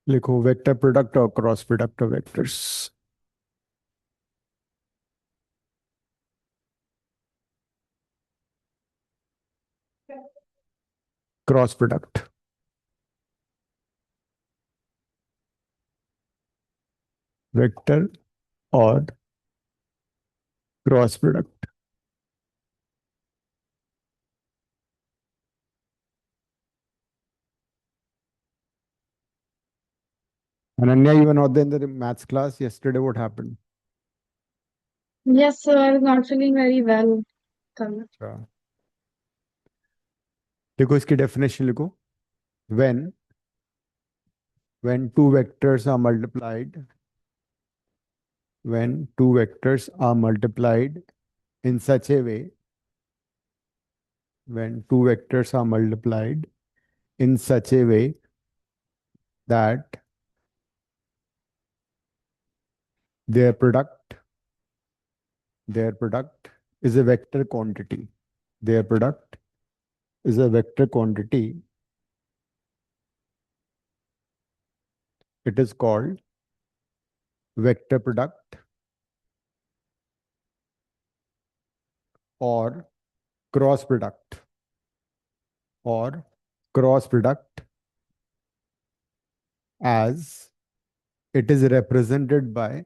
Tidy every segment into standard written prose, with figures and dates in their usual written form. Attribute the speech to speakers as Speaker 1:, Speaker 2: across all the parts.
Speaker 1: लिखो vector product और cross product of vectors. Cross product. Vector और cross product. Ananya, you were not there in the maths class yesterday. What happened?
Speaker 2: Yes, sir. I was not feeling very well. Kal.
Speaker 1: अच्छा, देखो इसकी definition लिखो। when when two vectors are multiplied when two vectors are multiplied in such a way when two vectors are multiplied in such a way that their product their product is a vector quantity. Their product is a vector quantity. It is called vector product or cross product or cross product, as it is represented by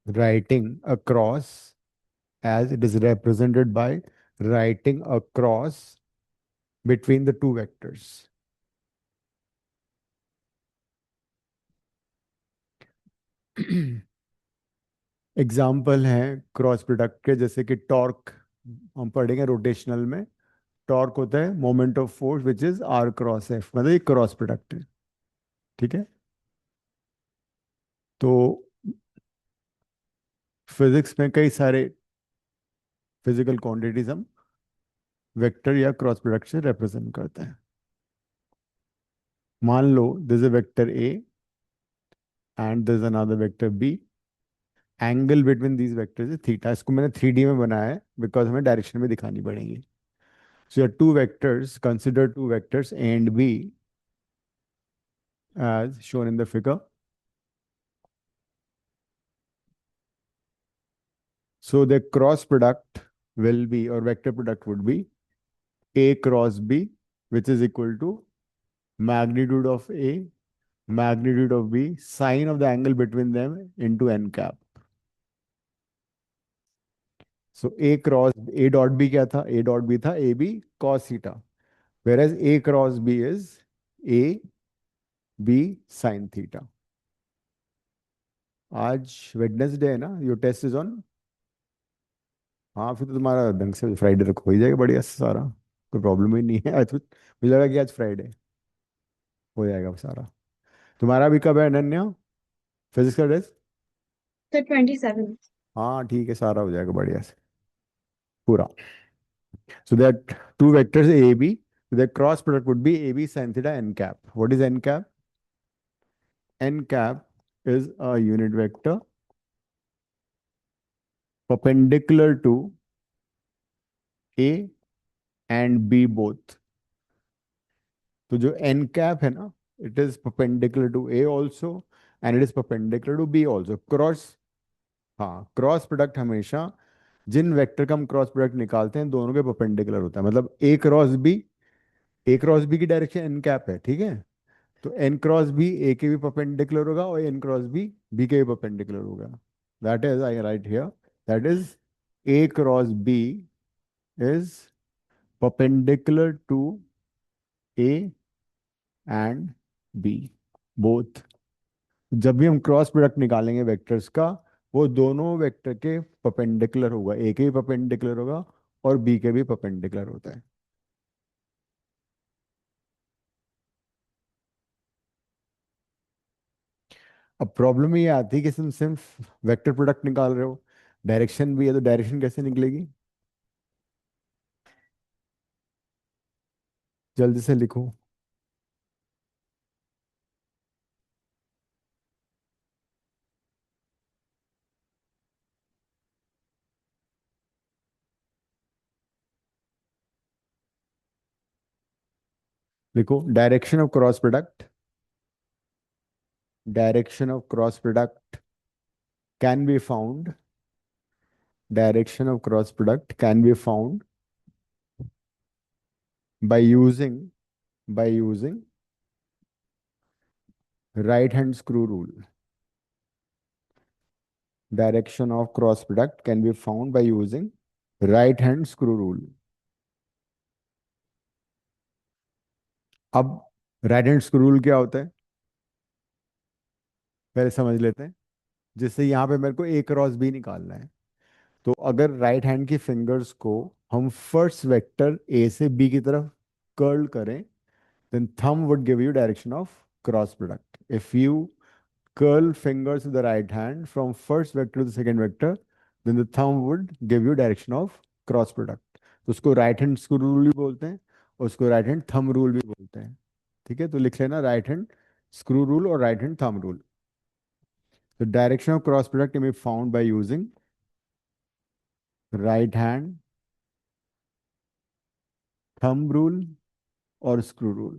Speaker 1: writing across as it is represented by writing across between the two vectors. Example हैं cross product के, जैसे कि torque हम पढ़ेंगे rotational में। Torque होता है moment of force which is R cross F, मतलब ये क्रॉस प्रोडक्ट है। ठीक है। तो फिजिक्स में कई सारे फिजिकल क्वांटिटीज हम वेक्टर या क्रॉस प्रोडक्ट से रिप्रेजेंट करते हैं। मान लो this is vector A and this another vector B. Angle between these vectors is theta. इसको मैंने 3D में बनाया है बिकॉज हमें डायरेक्शन में दिखानी पड़ेगी। So your two vectors, consider two vectors A and B as shown in the figure. So the cross product will be, or vector product would be A cross B, which is equal to magnitude of A, magnitude of B, sine of the angle between them into n cap. So A cross A dot B क्या था? A dot B था AB cos theta. Whereas A cross B is AB sin theta. आज Wednesday है ना? Your test is on. हाँ, फिर तो तुम्हारा ढंग से फ्राइडे तक हो ही जाएगा बढ़िया से सारा। कोई प्रॉब्लम ही नहीं है। आज मुझे लगा कि आज फ्राइडे हो जाएगा सारा। तुम्हारा भी कब है अनन्या, फिजिक्स का टेस्ट?
Speaker 2: The 27th.
Speaker 1: हाँ ठीक है, सारा हो जाएगा बढ़िया से पूरा। So that two vectors A B, the cross product would be A B sine theta N cap. What is N cap? N cap is a unit vector perpendicular to A and B both. तो जो N cap है ना, it is perpendicular to A also and it is perpendicular to B also. Cross, हाँ, cross product हमेशा जिन vector का हम cross product निकालते हैं दोनों के परपेंडिकुलर होता है। मतलब ए क्रॉस बी की डायरेक्शन एन कैप है, ठीक है। तो एन क्रॉस बी ए के भी परपेंडिकुलर होगा और एन क्रॉस बी बी के भी परपेंडिकुलर होगा। That is, I write here, that is A cross B is perpendicular to A and B both. जब भी हम क्रॉस प्रोडक्ट निकालेंगे वेक्टर्स का, वो दोनों वेक्टर के परपेंडिकुलर होगा, ए के भी परपेंडिकुलर होगा और बी के भी परपेंडिकुलर होता है। अब प्रॉब्लम ये आती है कि तुम सिर्फ वेक्टर प्रोडक्ट निकाल रहे हो, डायरेक्शन भी है, तो डायरेक्शन कैसे निकलेगी? जल्दी से लिखो। लिखो direction of cross product can be found direction of cross product can be found by using by using right hand screw rule. Direction of cross product can be found by using right hand screw rule. अब right hand screw rule क्या होता है पहले समझ लेते हैं। जिससे यहाँ पे मेरे को ए क्रॉस बी निकालना है, तो अगर राइट हैंड की फिंगर्स को हम फर्स्ट वेक्टर ए से बी की तरफ कर्ल करें, then thumb would give you direction of cross product. If you curl fingers to the right hand from first vector to the second vector, then the thumb would give you direction of cross product. तो उसको right hand screw rule भी बोलते हैं और उसको right hand thumb rule भी बोलते हैं। ठीक है, तो लिख लेना राइट हैंड स्क्रू रूल और right hand thumb rule. The direction of cross product can be found by using right hand thumb rule or screw rule.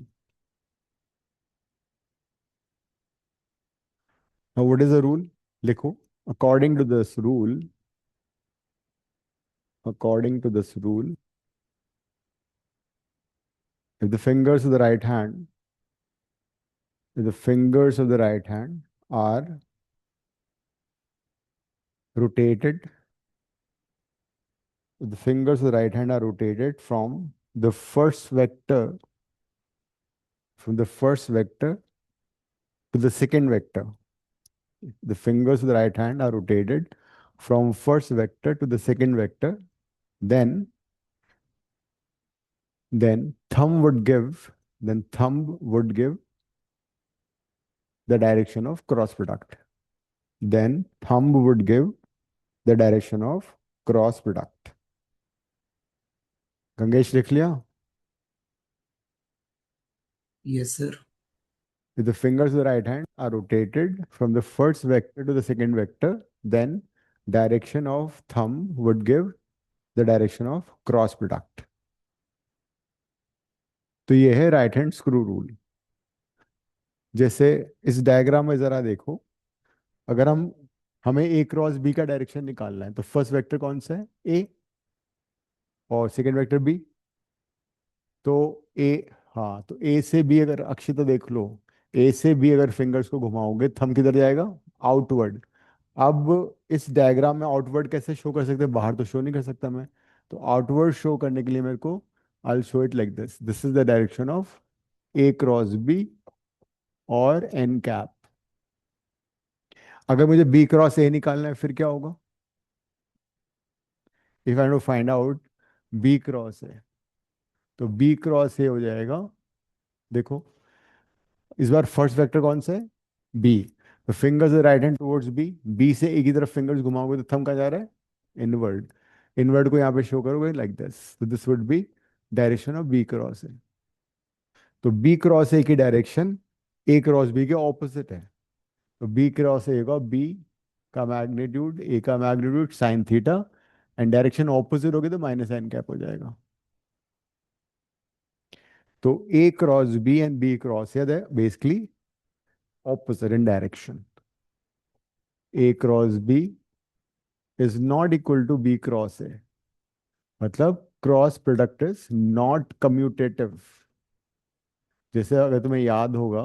Speaker 1: Now what is the rule? लिखो according to this rule, according to this rule, if the fingers of the right hand, if the fingers of the right hand are rotated, if the fingers of the right hand are rotated the first vector, from the first vector to the second vector, the fingers of the right hand are rotated from first vector to the second vector, then then thumb would give, then thumb would give the direction of cross product. Then thumb would give the direction of cross product. Gangesh लिख लिया?
Speaker 3: Yes, sir.
Speaker 1: If the fingers of the right hand are rotated from the first vector to the second vector, then direction of thumb would give the direction of cross product. तो ये है right hand screw rule. जैसे इस diagram में जरा देखो, अगर हमें ए क्रॉस बी का डायरेक्शन निकालना है, तो फर्स्ट वेक्टर कौन सा है? ए, और सेकेंड वेक्टर बी। तो ए, हाँ, तो ए से बी अगर अक्षिता देख लो, ए से बी अगर फिंगर्स को घुमाओगे, थंब किधर जाएगा? आउटवर्ड। अब इस डायग्राम में आउटवर्ड कैसे शो कर सकते हैं? बाहर तो शो नहीं कर सकता मैं, तो आउटवर्ड शो करने के लिए मेरे को I show it like this, this is the direction of A cross B और एन कैप। अगर मुझे बी क्रॉस ए निकालना है फिर क्या होगा? If I to find out B cross A, तो बी क्रॉस ए हो जाएगा, देखो इस बार फर्स्ट वेक्टर कौन सा है? बी। तो fingers right hand towards B, B से ए की तरफ फिंगर्स घुमाओगे तो थंब कहाँ जा रहा है? इनवर्ड। इनवर्ड को यहाँ पे शो करोगे लाइक दिस, तो this would be direction of B cross A. तो बी क्रॉस ए की डायरेक्शन ए क्रॉस बी के ऑपोजिट है, तो बी क्रॉस ए का बी का मैग्नीट्यूड, ए का magnitude sine theta, and direction opposite होगी तो माइनस साइन कैप हो जाएगा। तो A cross B and B cross A basically opposite in direction. A cross B is not equal to B cross A. मतलब cross product is not commutative. जैसे अगर तुम्हें याद होगा,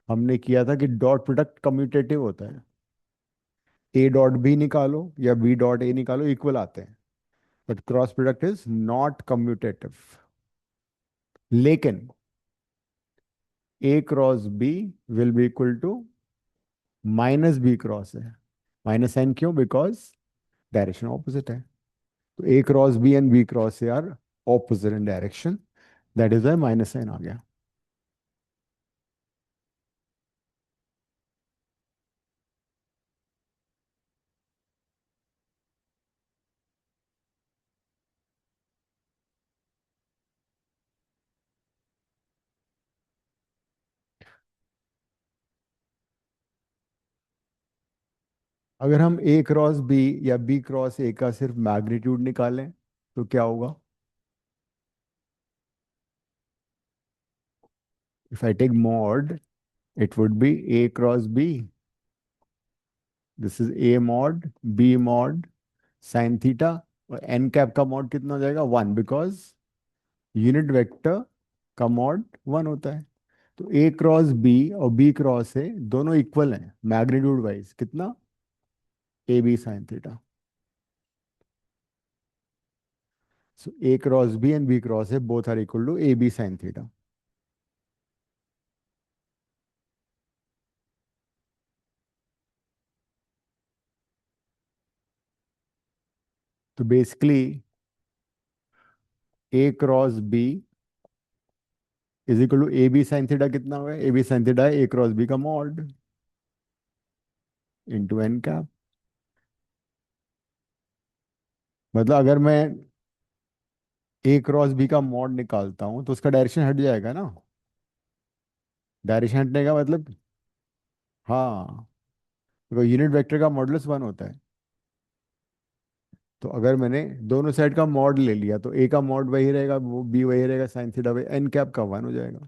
Speaker 1: हमने किया था कि डॉट प्रोडक्ट कम्यूटेटिव होता है। ए डॉट बी निकालो या बी डॉट ए निकालो, इक्वल आते हैं, but cross product is not commutative. लेकिन A cross B will be equal to minus B cross A. Minus sign क्यों? बिकॉज डायरेक्शन ऑपोजिट है। तो A cross B and B cross A are opposite in direction, that is why minus sign आ गया। अगर हम A cross B या B cross A का सिर्फ मैग्नीट्यूड निकालें तो क्या होगा? If I take mod, it would be A cross B. This is A mod, B mod sin theta, और n कैप का मॉड कितना हो जाएगा 1, बिकॉज यूनिट वेक्टर का मॉड 1 होता है। तो A क्रॉस B और B क्रॉस A दोनों इक्वल हैं मैग्नीट्यूड वाइज, कितना, A B sine theta. So A cross B and B cross A both are equal to A B sine theta. तो basically A cross B is equal to A B sine theta, कितना हुआ है, A B sine theta है A cross B का mod into N cap. मतलब अगर मैं A cross B का मॉड निकालता हूं तो उसका डायरेक्शन हट जाएगा ना। डायरेक्शन हटने का मतलब, हाँ, तो यूनिट वेक्टर का मॉडुलस 1 होता है। तो अगर मैंने दोनों साइड का मॉड ले लिया तो ए का मॉड वही रहेगा, वो बी वही रहेगा, sine theta by N cap का 1 हो जाएगा।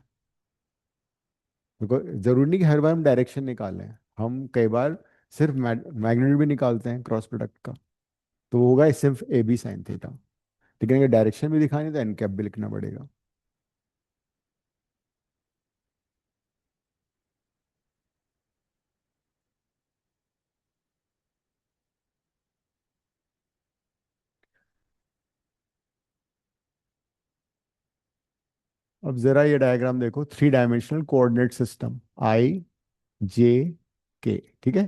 Speaker 1: बिकॉज जरूरी नहीं कि हर बार हम डायरेक्शन निकालें, हम कई बार सिर्फ मैग्नीट्यूड भी निकालते हैं क्रॉस प्रोडक्ट का, तो वो होगा सिर्फ ए बी साइन थीटा। लेकिन अगर डायरेक्शन भी दिखानी तो एन कैप भी लिखना पड़ेगा। अब जरा ये डायग्राम देखो, 3 डायमेंशनल कोऑर्डिनेट सिस्टम आई जे के, ठीक है।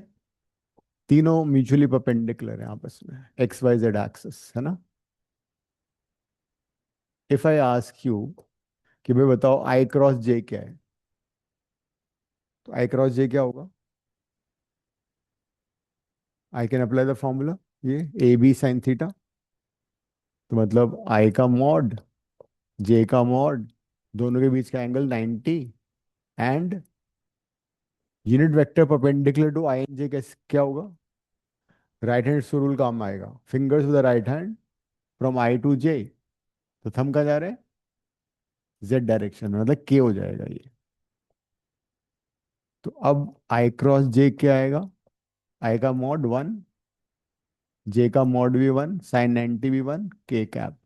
Speaker 1: तीनों म्यूचुअली परपेंडिकुलर है आपस में, एक्स वाई जेड एक्सिस, है ना। इफ आई आस्क यू कि भाई बताओ आई क्रॉस जे क्या है, तो आई क्रॉस जे क्या होगा। I can apply the formula, ये ए बी साइन थीटा। तो मतलब आई का मॉड जे का मॉड, दोनों के बीच का angle 90, and unit vector perpendicular to I and J, क्या होगा, राइट हैंड रूल काम आएगा, fingers with the right hand from I to J. तो थंब कहाँ जा रहे हैं, जेड डायरेक्शन में, मतलब के हो जाएगा ये। तो अब आई क्रॉस जे क्या आएगा, आई का मॉड 1, जे का मॉड भी 1, साइन 90 भी 1, K cap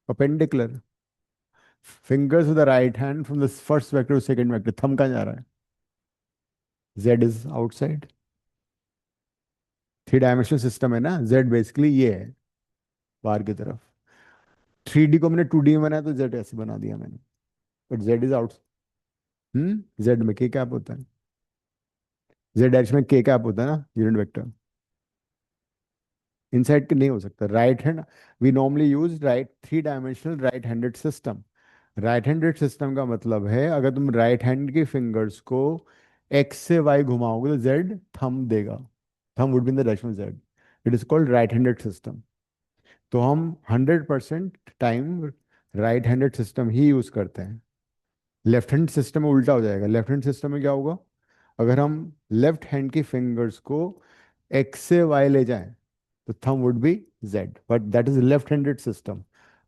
Speaker 1: perpendicular, fingers with the right hand from the first vector to second vector, thumb कहाँ जा रहा है, Z is outside. 3 dimensional system है ना, जेड बेसिकली ये है, बाहर की तरफ। 3D को मैंने 2D में बनाया तो जेड ऐसे बना दिया मैंने, but Z is out. Z में के कैप होता है, जेड डायरेक्शन में के कैप होता है ना यूनिट वेक्टर। इनसाइड के नहीं हो सकता, right hand, we normally use right 3 dimensional right handed system. Right handed system का मतलब है अगर तुम राइट हैंड की फिंगर्स को एक्स से वाई घुमाओगे तो जेड थंब देगा, thumb would be in the direction of Z, it is called right handed system. तो हम 100% टाइम राइट हैंडेड सिस्टम ही यूज करते हैं। लेफ्ट हैंड सिस्टम में उल्टा हो जाएगा, लेफ्ट हैंड सिस्टम में क्या होगा, अगर हम लेफ्ट हैंड की फिंगर्स को एक्स से वाई ले जाएं तो thumb would be Z, but that is left-handed system.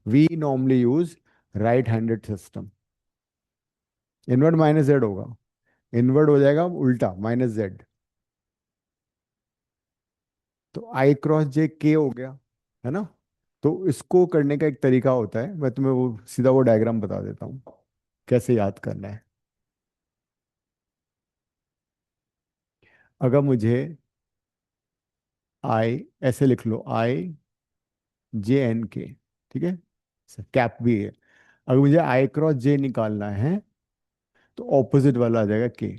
Speaker 1: We normally use right-handed system. Inward minus Z होगा, इनवर्ड हो जाएगा उल्टा माइनस जेड। तो आई क्रॉस जे के हो गया, है ना। तो इसको करने का एक तरीका होता है, मैं तुम्हें वो सीधा वो डायग्राम बता देता हूँ कैसे याद करना है। अगर मुझे आई, ऐसे लिख लो, आई जे एन के, ठीक है, कैप भी है। अगर मुझे आई क्रॉस जे निकालना है तो ऑपोजिट वाला आ जाएगा के।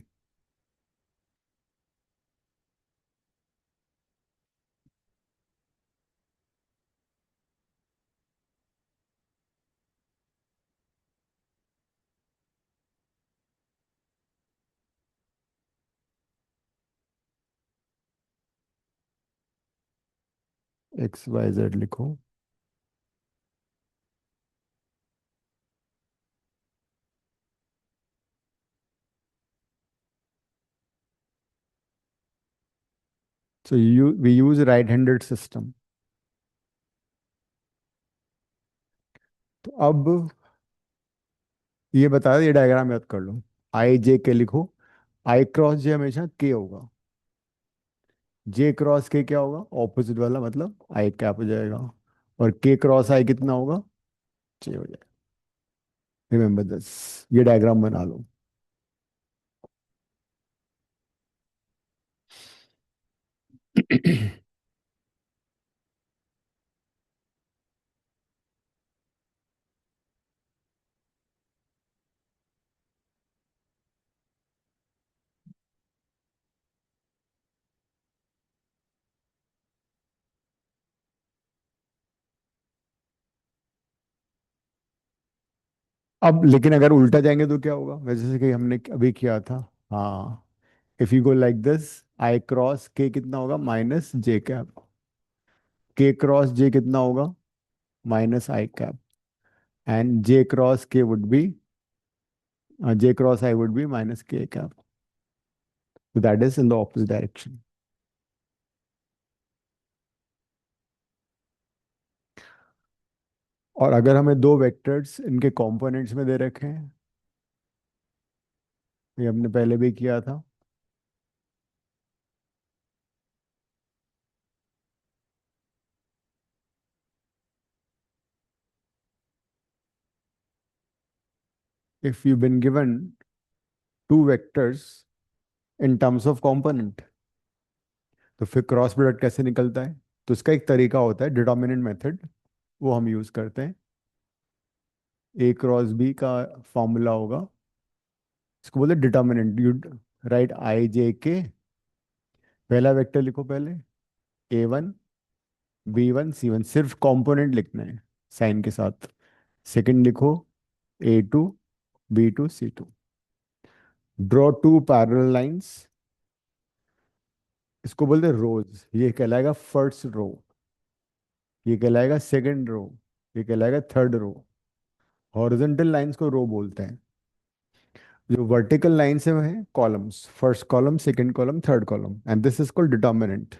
Speaker 1: एक्स वाई जेड लिखो। So we use right-handed system. तो अब ये बता, ये डायग्राम याद कर लो। आई जे के लिखो। आई क्रॉस जे हमेशा के होगा। जे क्रॉस के क्या होगा? ऑपोजिट वाला, मतलब आई कैप हो जाएगा। और के क्रॉस आई कितना होगा? जे हो जाएगा। Remember this. ये डायग्राम बना लो। अब लेकिन अगर उल्टा जाएंगे तो क्या होगा? वैसे जैसे कि हमने अभी किया था। हाँ, if you go like this, I cross K कितना होगा? Minus J cap. K cross J कितना होगा? Minus I cap. And J cross K would be, J cross I would be minus K cap. So that is in the opposite direction. और अगर हमें दो vectors इनके components में दे रखे हैं, ये हमने पहले भी किया था। If you been given to vectors in terms of component, तो फिर क्रॉस प्रोडक्ट कैसे निकलता है? तो इसका एक तरीका होता है, डिटर्मिनेंट मेथड। वो हम यूज करते हैं। ए क्रॉस बी का फॉर्मूला होगा, इसको बोलते हैं determinant. You right I J के। पहला वेक्टर लिखो पहले, A1 B1 C1, सिर्फ कंपोनेंट लिखना है साइन के साथ। सेकंड लिखो A2 B2 C2। Draw two parallel lines, इसको बोलते हैं रोज। ये कहलाएगा फर्स्ट रो, ये कहलाएगा सेकंड रो, ये कहलाएगा थर्ड रो। हॉरिजॉन्टल लाइंस को रो बोलते हैं। जो वर्टिकल लाइंस है वो है columns, first column, second column, third column, and this is called determinant.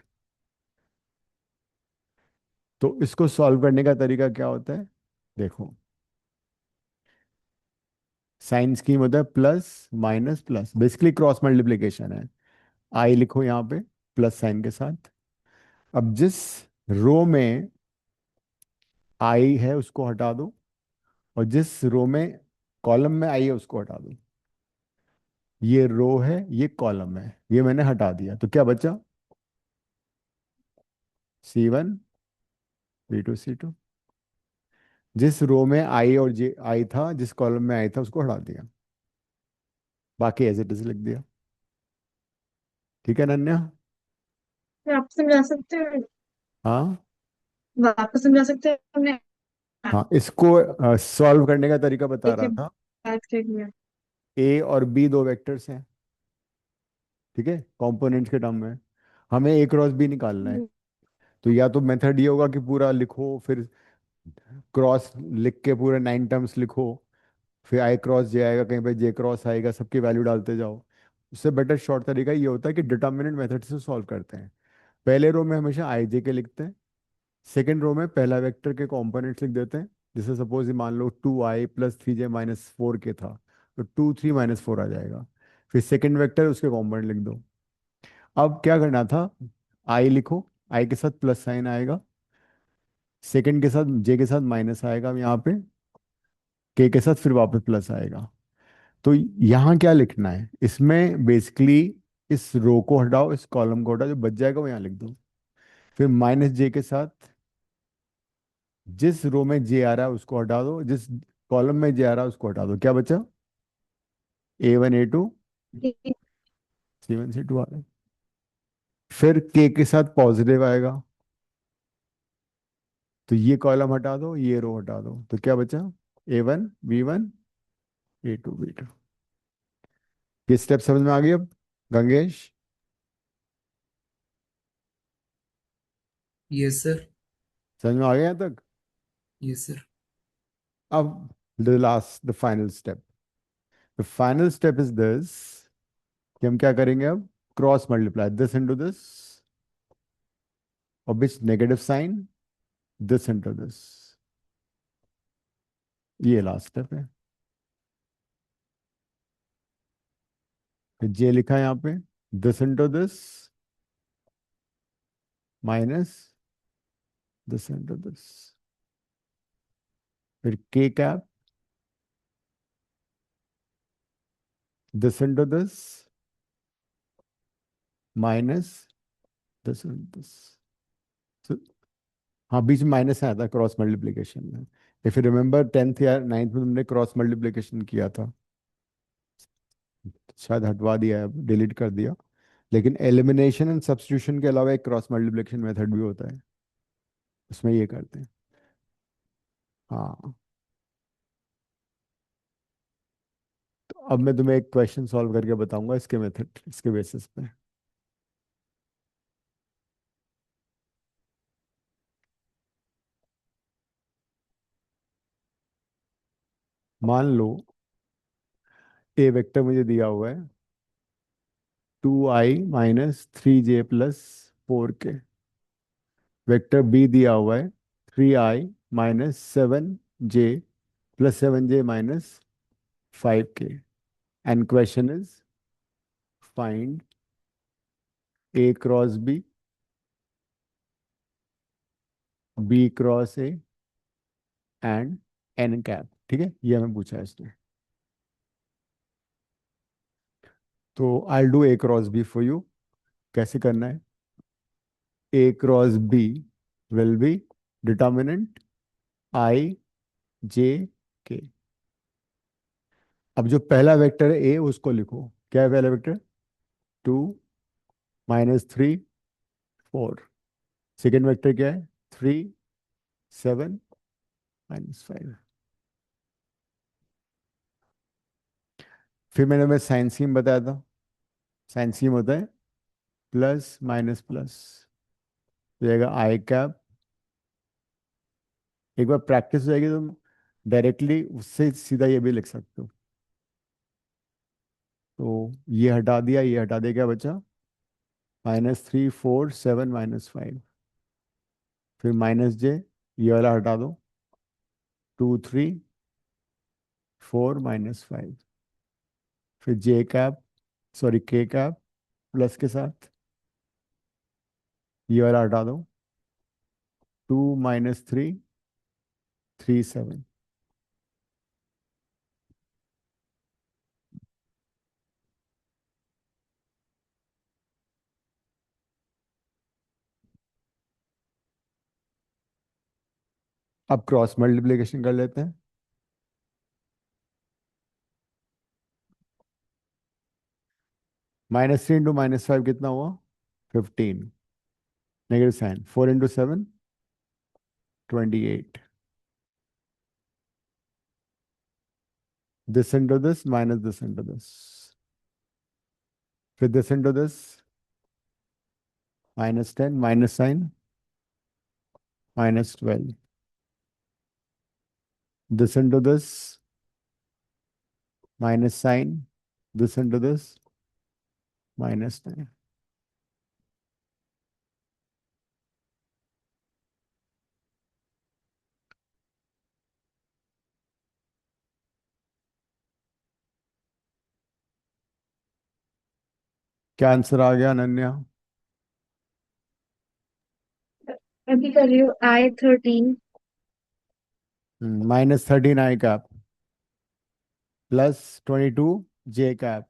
Speaker 1: तो इसको सॉल्व करने का तरीका क्या होता है? देखो, साइन स्कीम होता है plus minus plus, basically cross multiplication है। आई लिखो यहाँ पे प्लस साइन के साथ। अब जिस रो में आई है उसको हटा दो, और जिस रो में कॉलम में आई है उसको हटा दो। ये रो है, ये कॉलम है, ये मैंने हटा दिया, तो क्या बचा? C1 B2 C2। जिस रो में आई और जे आई था, जिस कॉलम में आई था उसको हटा दिया, बाकी एज इट इज लिख दिया। ठीक है नन्या?
Speaker 2: क्या आप समझा सकते हैं?
Speaker 1: हाँ।
Speaker 2: वापस समझा सकते हैं? हमने
Speaker 1: हाँ, इसको सॉल्व करने का तरीका बता
Speaker 2: देखे
Speaker 1: रहा था।
Speaker 2: बात कर लिया।
Speaker 1: ए और बी दो वेक्टर्स हैं, ठीक है, कंपोनेंट्स के टर्म में। हमें ए क्रॉस बी निकालना है। तो या तो मेथड ये होगा कि पूरा लिखो, फिर क्रॉस लिख के पूरे 9 टर्म्स लिखो, फिर आई क्रॉस जे आएगा, कहीं पे जे क्रॉस आएगा, सबकी वैल्यू डालते जाओ। उससे बेटर शॉर्ट तरीका ये होता है कि डिटर्मिनेंट मेथड से सॉल्व करते हैं। पहले रो में हमेशा आई जे के लिखते हैं, सेकेंड रो में पहला वेक्टर के कॉम्पोनेंट्स लिख देते हैं। जैसे सपोज ये मान लो 2i + 3j - 4 के था, तो 2 3 - 4 आ जाएगा। फिर सेकेंड वेक्टर उसके कॉम्पोनेंट लिख दो। अब क्या करना था? आई लिखो, आई के साथ प्लस साइन आएगा, सेकेंड के साथ जे के साथ माइनस आएगा यहाँ पे, के साथ फिर वापस प्लस आएगा। तो यहाँ क्या लिखना है इसमें? बेसिकली इस रो को हटाओ, इस कॉलम को हटाओ, जो बच जाएगा वो यहाँ लिख दो। फिर माइनस जे के साथ जिस रो में जे आ रहा है उसको हटा दो, जिस कॉलम में जे आ रहा है उसको हटा दो। क्या बचा? A1 A2 C1 C2 आ गए। फिर के साथ पॉजिटिव आएगा, तो ये कॉलम हटा दो, ये रो हटा दो, तो क्या बचा? A1 B1 A2 B2। ये स्टेप समझ में आ गई अब, गंगेश?
Speaker 3: Yes sir.
Speaker 1: समझ में आ गया यहाँ तक?
Speaker 3: Yes sir.
Speaker 1: अब the final step. The final step is this, कि हम क्या करेंगे अब? Cross multiply this into this, और which negative sign, this into this. ये लास्ट स्टेप है। फिर जे लिखा है यहाँ पे, this into this minus this into this. फिर K cap, this into this minus this into this. हाँ, बीच में माइनस आया था क्रॉस मल्टीप्लिकेशन में। इफ यू रिमेम्बर 10th या 9th में तुमने क्रॉस मल्टीप्लिकेशन किया था, शायद हटवा दिया है, डिलीट कर दिया। लेकिन एलिमिनेशन एंड सब्स्टिट्यूशन के अलावा एक क्रॉस मल्टीप्लिकेशन मेथड भी होता है, उसमें ये करते हैं। हाँ। तो अब मैं तुम्हें एक क्वेश्चन सॉल्व करके बताऊंगा इसके मेथड, इसके बेसिस पे। मान लो ए वेक्टर मुझे दिया हुआ है 2i - 3j + 4k। Vector B दिया हुआ है 3i - 7j + 7j - 5k। And question is find A cross B cross A and N cap. ठीक है, ये हमें पूछा है इसने। तो I do A cross B for you. कैसे करना है? A cross B will be determinant I J K. अब जो पहला वेक्टर है ए, उसको लिखो। क्या है पहला वेक्टर? 2 - 3 4। सेकेंड वेक्टर क्या है? 3 - 7 - 5। फिर मैंने साइन स्कीम बताया था। साइन स्कीम होता है प्लस माइनस प्लस। तो जाएगा आई कैप। एक बार प्रैक्टिस हो जाएगी तो डायरेक्टली उससे सीधा ये भी लिख सकते हो। तो ये हटा दिया, ये हटा दिया, क्या बचा? -3 4 7 - 5। फिर माइनस जे, ये वाला हटा दो। 2 3 4 - 5। फिर जे कैप, सॉरी के कैप प्लस के साथ, ये वाला हटा दो। 2 - 3 3 7। अब क्रॉस मल्टीप्लिकेशन कर लेते हैं। -3 × -5 कितना हुआ? 15। Negative sign. 4 × 7 28। This into this minus this into this. फिर this into this -10 minus sign -12। This into this minus sign, this into this -9। क्या आंसर आ गया अनन्या?
Speaker 2: अभी कर रही हूँ I13।
Speaker 1: -13 I cap +22 J cap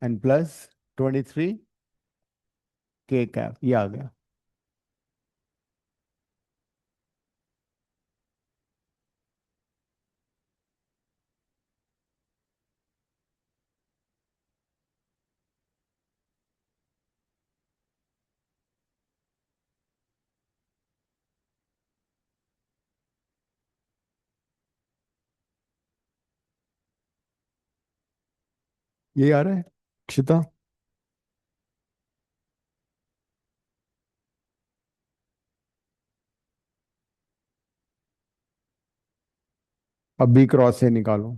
Speaker 1: and +23 के कैप। ये आ गया। ये आ रहा है अक्षिता? अब बी क्रॉस से निकालो।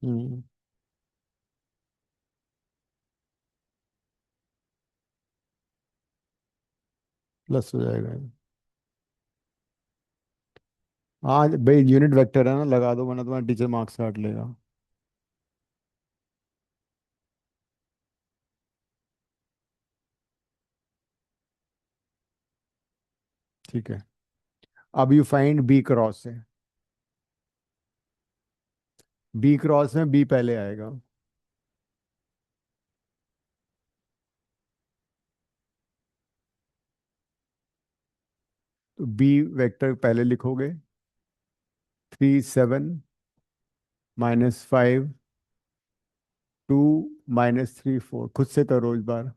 Speaker 1: हम्म प्लस हो जाएगा ये। हाँ भाई, यूनिट वेक्टर है ना, लगा दो वरना तुम्हारा टीचर मार्क्स काट लेगा। ठीक है। अब यू फाइंड बी क्रॉस है। बी क्रॉस में बी पहले आएगा। तो बी वेक्टर पहले लिखोगे, 3 7 -5 2 -3 4, खुद से करो इस बार।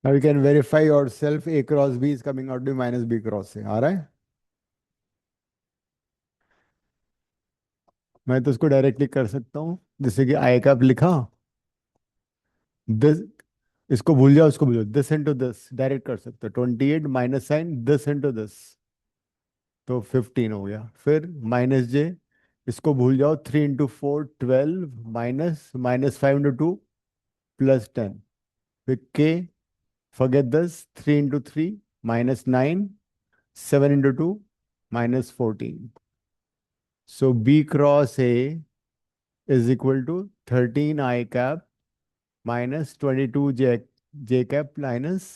Speaker 1: Now you can verify yourself, a cross b is coming out to minus B cross से आ रहा है। मैं तो उसको डायरेक्टली कर सकता हूँ, जैसे कि आई कैप लिखा, दिस, इसको भूल जाओ, इसको भूल जाओ, दिस इंटू दिस डायरेक्ट कर सकते हो, 28 minus sign this into this, तो 15 हो गया। फिर -j, इसको भूल जाओ, 3 × 4 12 माइनस -5 × 2 +10। फिर k, forget this, 3 × 3 -9, 7 × 2 -14। So b cross a is equal to 13 I cap minus 22 j cap minus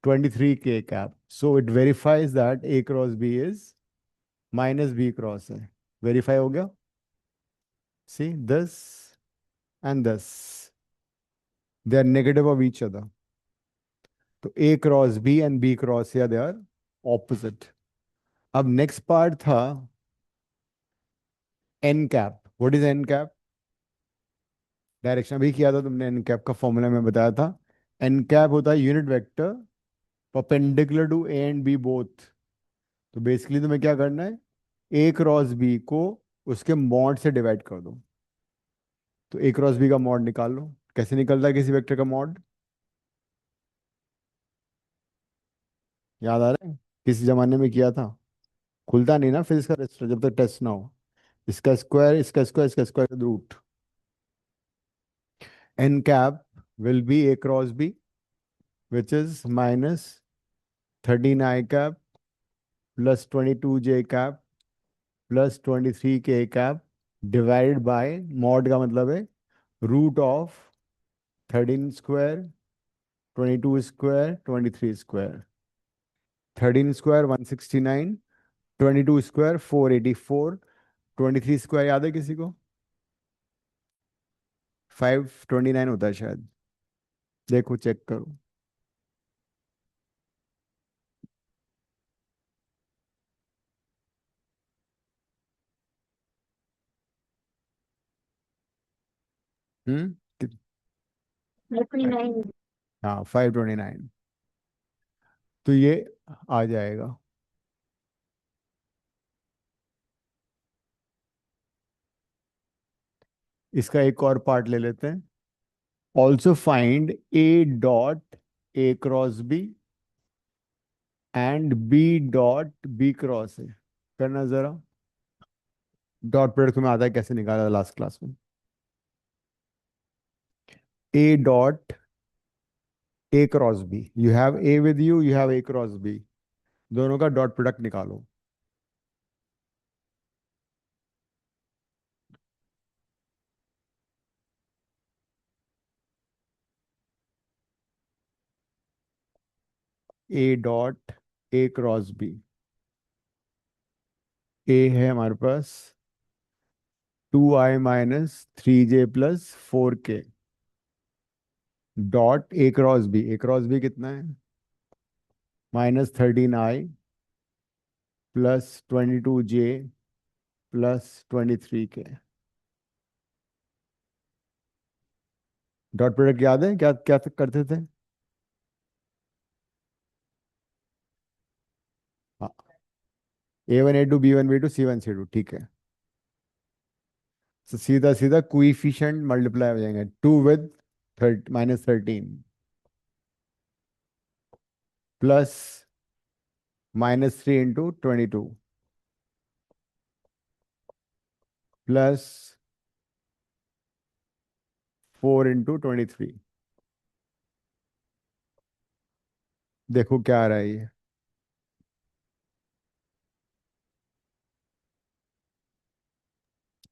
Speaker 1: 23 k cap. So it verifies that a cross b is minus b cross a. Verify हो गया? See this and this, they are negative of each other. तो a cross b and b cross a, they are opposite. अब next part था n cap. What is n cap? Direction अभी किया था तुमने, N cap का formula में बताया था। एन कैप होता है unit vector perpendicular to A and B both. तो बेसिकली तुम्हें क्या करना है, ए क्रॉस बी को उसके मॉड से डिवाइड कर दो। तो ए क्रॉस बी का मॉड निकाल लो। कैसे निकलता है किसी वेक्टर का मॉड, याद आ रहा है? किस जमाने में किया था? खुलता नहीं ना फिजिक्स का रजिस्टर जब तक टेस्ट ना हो। इसका स्क्वायर, इसका स्क्वायर, इसका square root. N cap will be A cross B which is -13 I cap +22 j cap +23 k cap divided by, mod का मतलब है root of 13 square, 22 square, 23 square. 13 square 169, 22 square 484, 23 square याद है किसी को? 529 होता है शायद, देखो चेक करो। हम्म।
Speaker 2: 29।
Speaker 1: हाँ 529। तो ये आ जाएगा। इसका एक और पार्ट ले लेते हैं। Also find A dot A cross B and B dot B cross A. करना जरा। डॉट प्रोडक्ट तुम्हें आता है कैसे निकाला लास्ट क्लास में? A dot A cross B, you have A with you have A cross B, दोनों का डॉट प्रोडक्ट निकालो। A dot A cross B. A है हमारे पास 2i - 3j + 4k, dot A cross B. A cross B कितना है? -13i + 22j + 23k। Dot product याद है क्या क्या करते थे? हाँ, A1 A2 B1 B2 C1 C2, ठीक है। तो सीधा सीधा कोइफिशिएंट मल्टीप्लाई हो जाएंगे, 2 with -13 प्लस -3 × 22 प्लस 4 × 23। देखो क्या आ रहा है ये।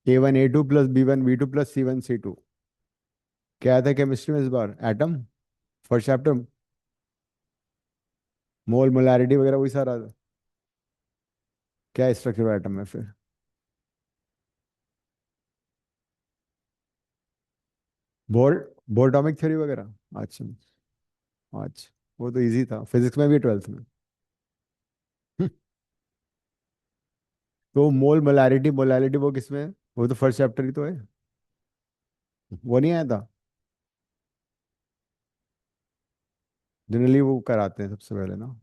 Speaker 1: A1 A2 + B1 B2 + C1 C2। क्या था केमिस्ट्री में इस बार? Atom, first chapter. Mole molarity वगैरह वही सारा था। क्या स्ट्रक्चर एटम में फिर? बोर बोर्डोमिक थ्योरी वगैरह, अच्छा। अच्छा, वो तो इजी था, फिजिक्स में भी, ट्वेल्थ में। हम्म, तो मोल मोलैरिटी मोलैलिटी वो किसमें है? वो तो फर्स्ट चैप्टर ही तो है। वो नहीं आया था? जनरली वो कराते हैं सबसे पहले ना।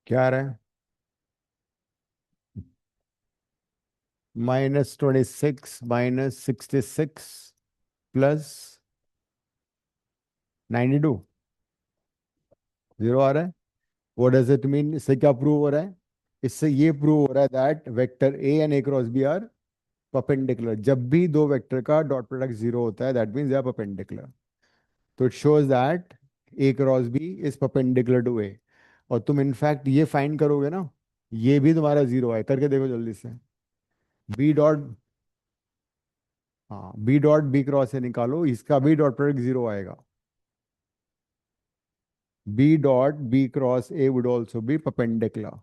Speaker 1: क्या आ रहा है? -26 -66 +92, जीरो आ रहा है। What does it mean? इससे क्या प्रूव हो रहा है? इससे ये प्रूव हो रहा है that vector A and A cross B are perpendicular. जब भी दो वेक्टर का डॉट प्रोडक्ट जीरो होता है, that means they are perpendicular. तो it shows that A cross B is perpendicular to A. और तुम इनफैक्ट ये फाइंड करोगे ना, ये भी तुम्हारा जीरो है, करके देखो जल्दी से। बी डॉट, हाँ, बी डॉट बी क्रॉस से निकालो, इसका भी डॉट प्रोडक्ट जीरो आएगा। B dot B cross A would also be perpendicular,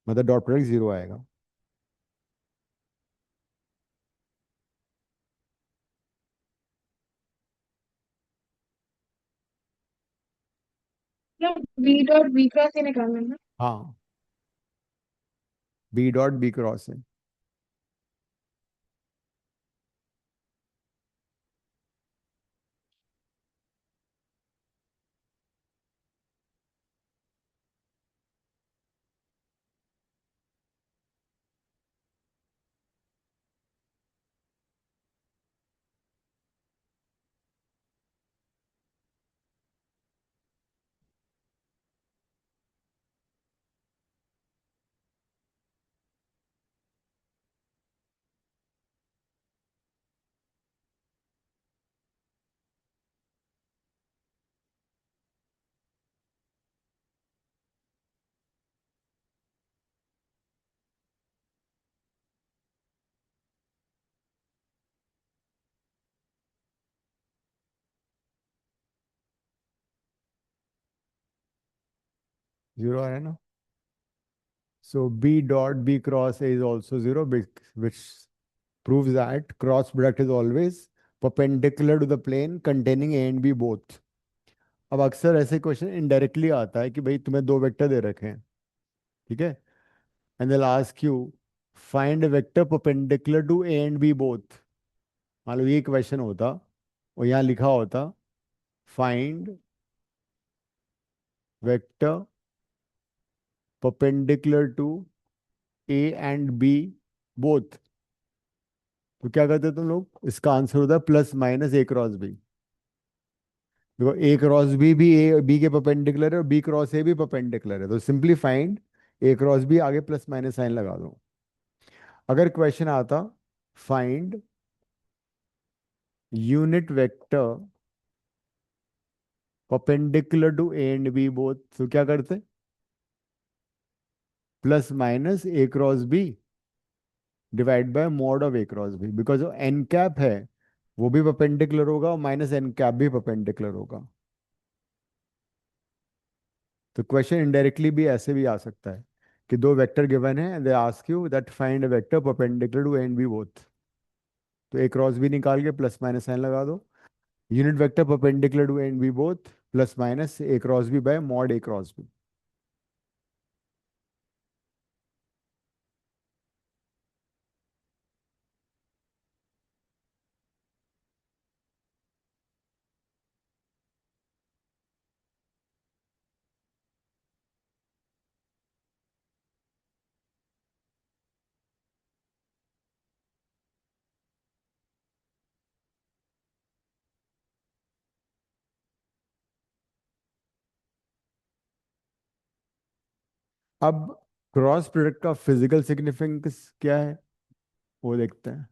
Speaker 1: मतलब डॉट प्रोडक्ट जीरो आएगा।
Speaker 2: मतलब बी डॉट बी क्रॉस से निकालना है ना?
Speaker 1: हाँ, बी डॉट बी क्रॉस है। जीरो आ रहा है ना? So B dot B cross A is also zero, which proves that cross product is always perpendicular to the plane containing A and B both. अब अक्सर ऐसे क्वेश्चन इनडायरेक्टली आता है कि भाई तुम्हें दो वेक्टर दे रखे हैं, ठीक है, and they'll ask you find vector perpendicular to A and B both. मान लो ये क्वेश्चन होता और यहाँ लिखा होता find vector perpendicular to A and B both. तो क्या करते तुम लोग, इसका आंसर होता है plus minus A cross B. देखो ए क्रॉस बी भी ए बी के परपेंडिकुलर है और बी क्रॉस ए भी परपेंडिकुलर है, तो simply find A cross B, आगे प्लस माइनस साइन लगा दो। अगर क्वेश्चन आता find unit vector perpendicular to A and B both, तो क्या करते, plus minus A cross B divide by mod of A cross B, because जो N cap है वो भी परपेंडिकुलर होगा और माइनस एन कैप भी परपेंडिकुलर होगा। तो क्वेश्चन इनडायरेक्टली भी ऐसे भी आ सकता है कि दो वेक्टर गिवन है and they ask you that find a vector perpendicular to A and B both. तो ए क्रॉस बी निकाल के प्लस माइनस साइन लगा दो। Unit vector perpendicular to A and B both plus minus A cross B by mod A cross B. अब cross product का physical significance क्या है वो देखते हैं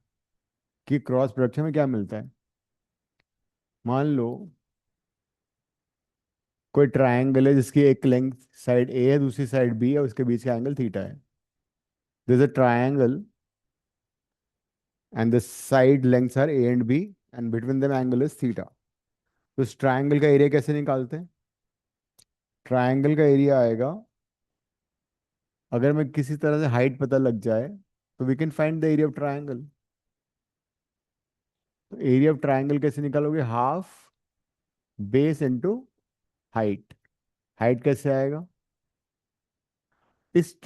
Speaker 1: कि क्रॉस प्रोडक्ट में क्या मिलता है। मान लो कोई ट्रायंगल है जिसकी एक लेंथ साइड ए है, दूसरी साइड बी है, उसके बीच का एंगल थीटा है। This a triangle and the side lengths are A and B and between them angle is theta. तो इस ट्रायंगल का एरिया कैसे निकालते हैं। ट्रायंगल का एरिया आएगा, अगर मैं किसी तरह से हाइट पता लग जाए तो we can find the area of triangle. तो एरिया ऑफ ट्रायंगल कैसे निकालोगे, half base into height. Height कैसे आएगा,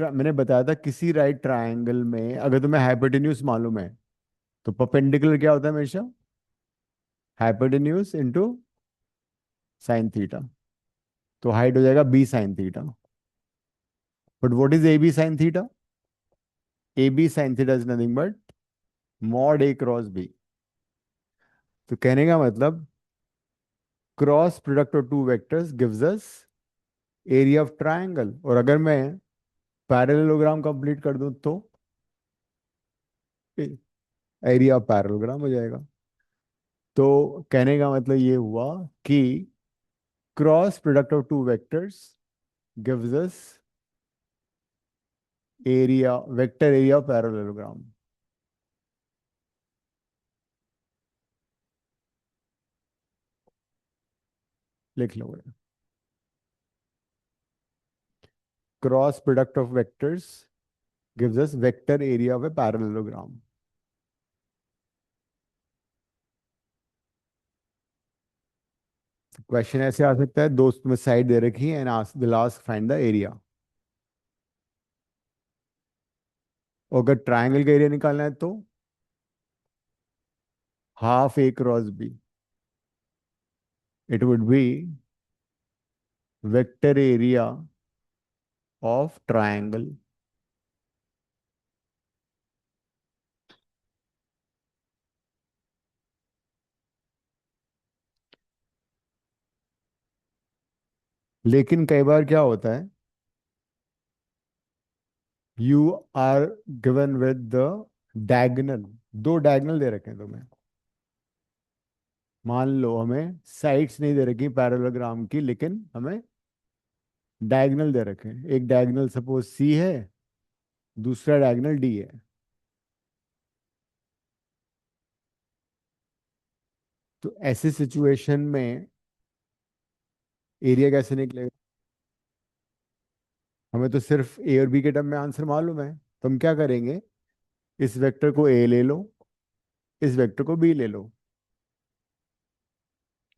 Speaker 1: मैंने बताया था किसी राइट ट्रायंगल में अगर तुम्हें हाइपोटेन्यूज मालूम है तो परपेंडिकुलर क्या होता है हमेशा, हाइपोटेन्यूज इनटू साइन थीटा। तो हाइट हो जाएगा B sine theta. But what is A B sine theta, A B sine theta is nothing but mod A cross B. तो कहने का मतलब cross product of two vectors gives us area of triangle. और अगर मैं parallelogram complete कर दूं तो एरिया ऑफ पैरेललोग्राम हो जाएगा। तो कहने का मतलब ये हुआ कि cross product of two vectors gives us area, vector area of parallelogram. लिख लो, cross product of vectors gives us vector area of a parallelogram. Question ऐसे आ सकता है, दोस्त में साइड दे रखी है and ask will ask find the area. और अगर ट्रायंगल का एरिया निकालना है तो half A cross B, it would be vector area of triangle. लेकिन कई बार क्या होता है, you are given with the diagonal, दो डायगोनल दे रखे हैं तुम्हें। मान लो हमें साइड्स नहीं दे रखी पैरेललोग्राम की, लेकिन हमें डायगोनल दे रखे हैं। एक डायगोनल सपोज सी है, दूसरा डायगोनल डी है। तो ऐसी सिचुएशन में एरिया कैसे निकलेगा, हमें तो सिर्फ ए और बी के टर्म में आंसर मालूम है। तो हम क्या करेंगे, इस वेक्टर को ए ले लो, इस वेक्टर को बी ले लो,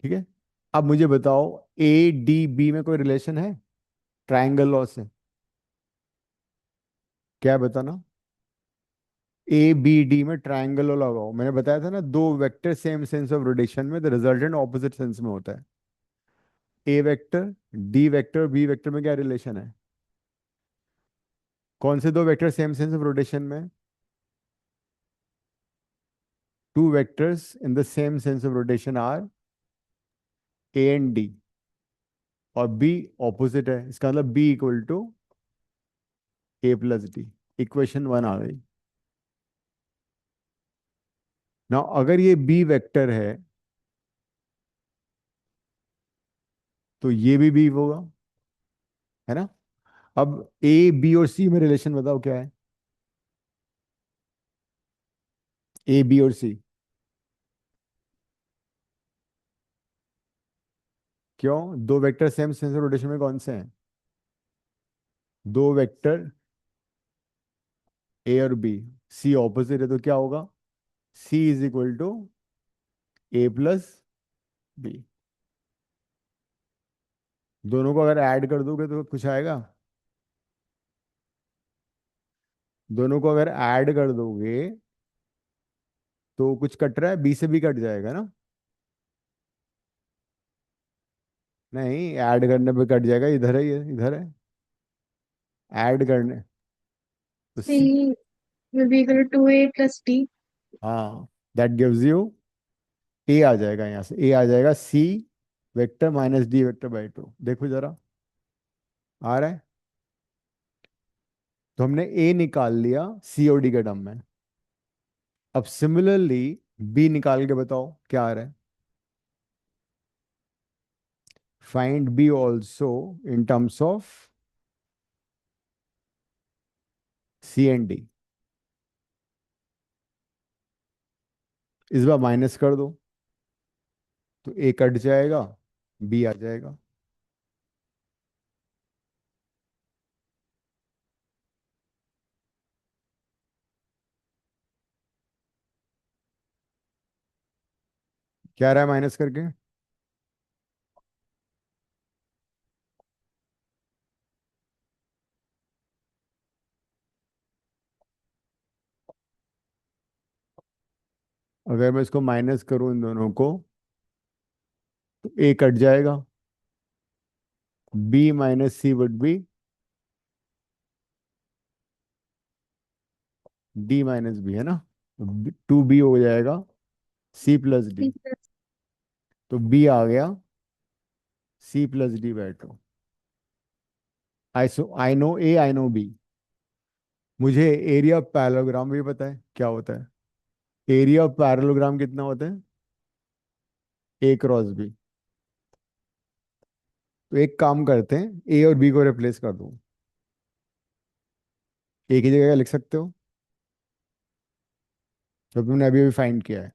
Speaker 1: ठीक है। अब मुझे बताओ ए डी बी में कोई रिलेशन है ट्रायंगल लॉ से, क्या है बताना। ए बी डी में ट्रायंगल लगाओ, मैंने बताया था ना, दो vector same sense of rotation में, द रिजल्टेंट ऑपोजिट सेंस में होता है। A vector, D vector, B vector में क्या रिलेशन है? कौन से दो vector same sense of rotation में? Two vectors in the same sense of rotation are A and D, और बी ऑपोजिट है, इसका मतलब B equal to A plus D. Equation one आ गई ना। अगर ये बी वेक्टर है तो ये भी बी होगा, है ना। अब ए बी और सी में रिलेशन बताओ क्या है? ए बी और सी, क्यों? दो vector same sense of rotation में कौन से हैं? दो वेक्टर ए और बी, सी ऑपोजिट है तो क्या होगा? C is equal to A plus B. दोनों को अगर ऐड कर दोगे तो कुछ आएगा? दोनों को अगर ऐड कर दोगे तो कुछ कट रहा है, बी से बी कट जाएगा ना। नहीं, ऐड करने पे कट जाएगा, इधर है, ये इधर है, ऐड करने तो C.
Speaker 2: C will be equal to 2A plus D.
Speaker 1: हाँ, दैट गिव्स यू ए आ जाएगा, यहाँ से ए आ जाएगा C vector minus D vector by two. देखो जरा, आ रहा है? तो हमने ए निकाल लिया सी और डी के टर्म में। अब सिमिलरली बी निकाल के बताओ क्या आ रहा है? Find B also in terms of C and D. इस बार माइनस कर दो तो ए कट जाएगा, बी आ जाएगा। क्या रहा है माइनस करके? अगर मैं इसको माइनस करूं इन दोनों को तो ए कट जाएगा, B minus C would be D minus B, है ना। टू बी हो जाएगा C plus D.
Speaker 2: C plus
Speaker 1: तो बी आ गया C plus D by two. I know A, I know B. मुझे एरिया ऑफ पैरेललोग्राम भी पता है क्या होता है। एरिया ऑफ पैरेललोग्राम कितना होता है? A cross B. तो एक काम करते हैं, ए और बी को रिप्लेस कर दो। ए की जगह क्या लिख सकते हो जो तुमने अभी अभी फाइंड किया है?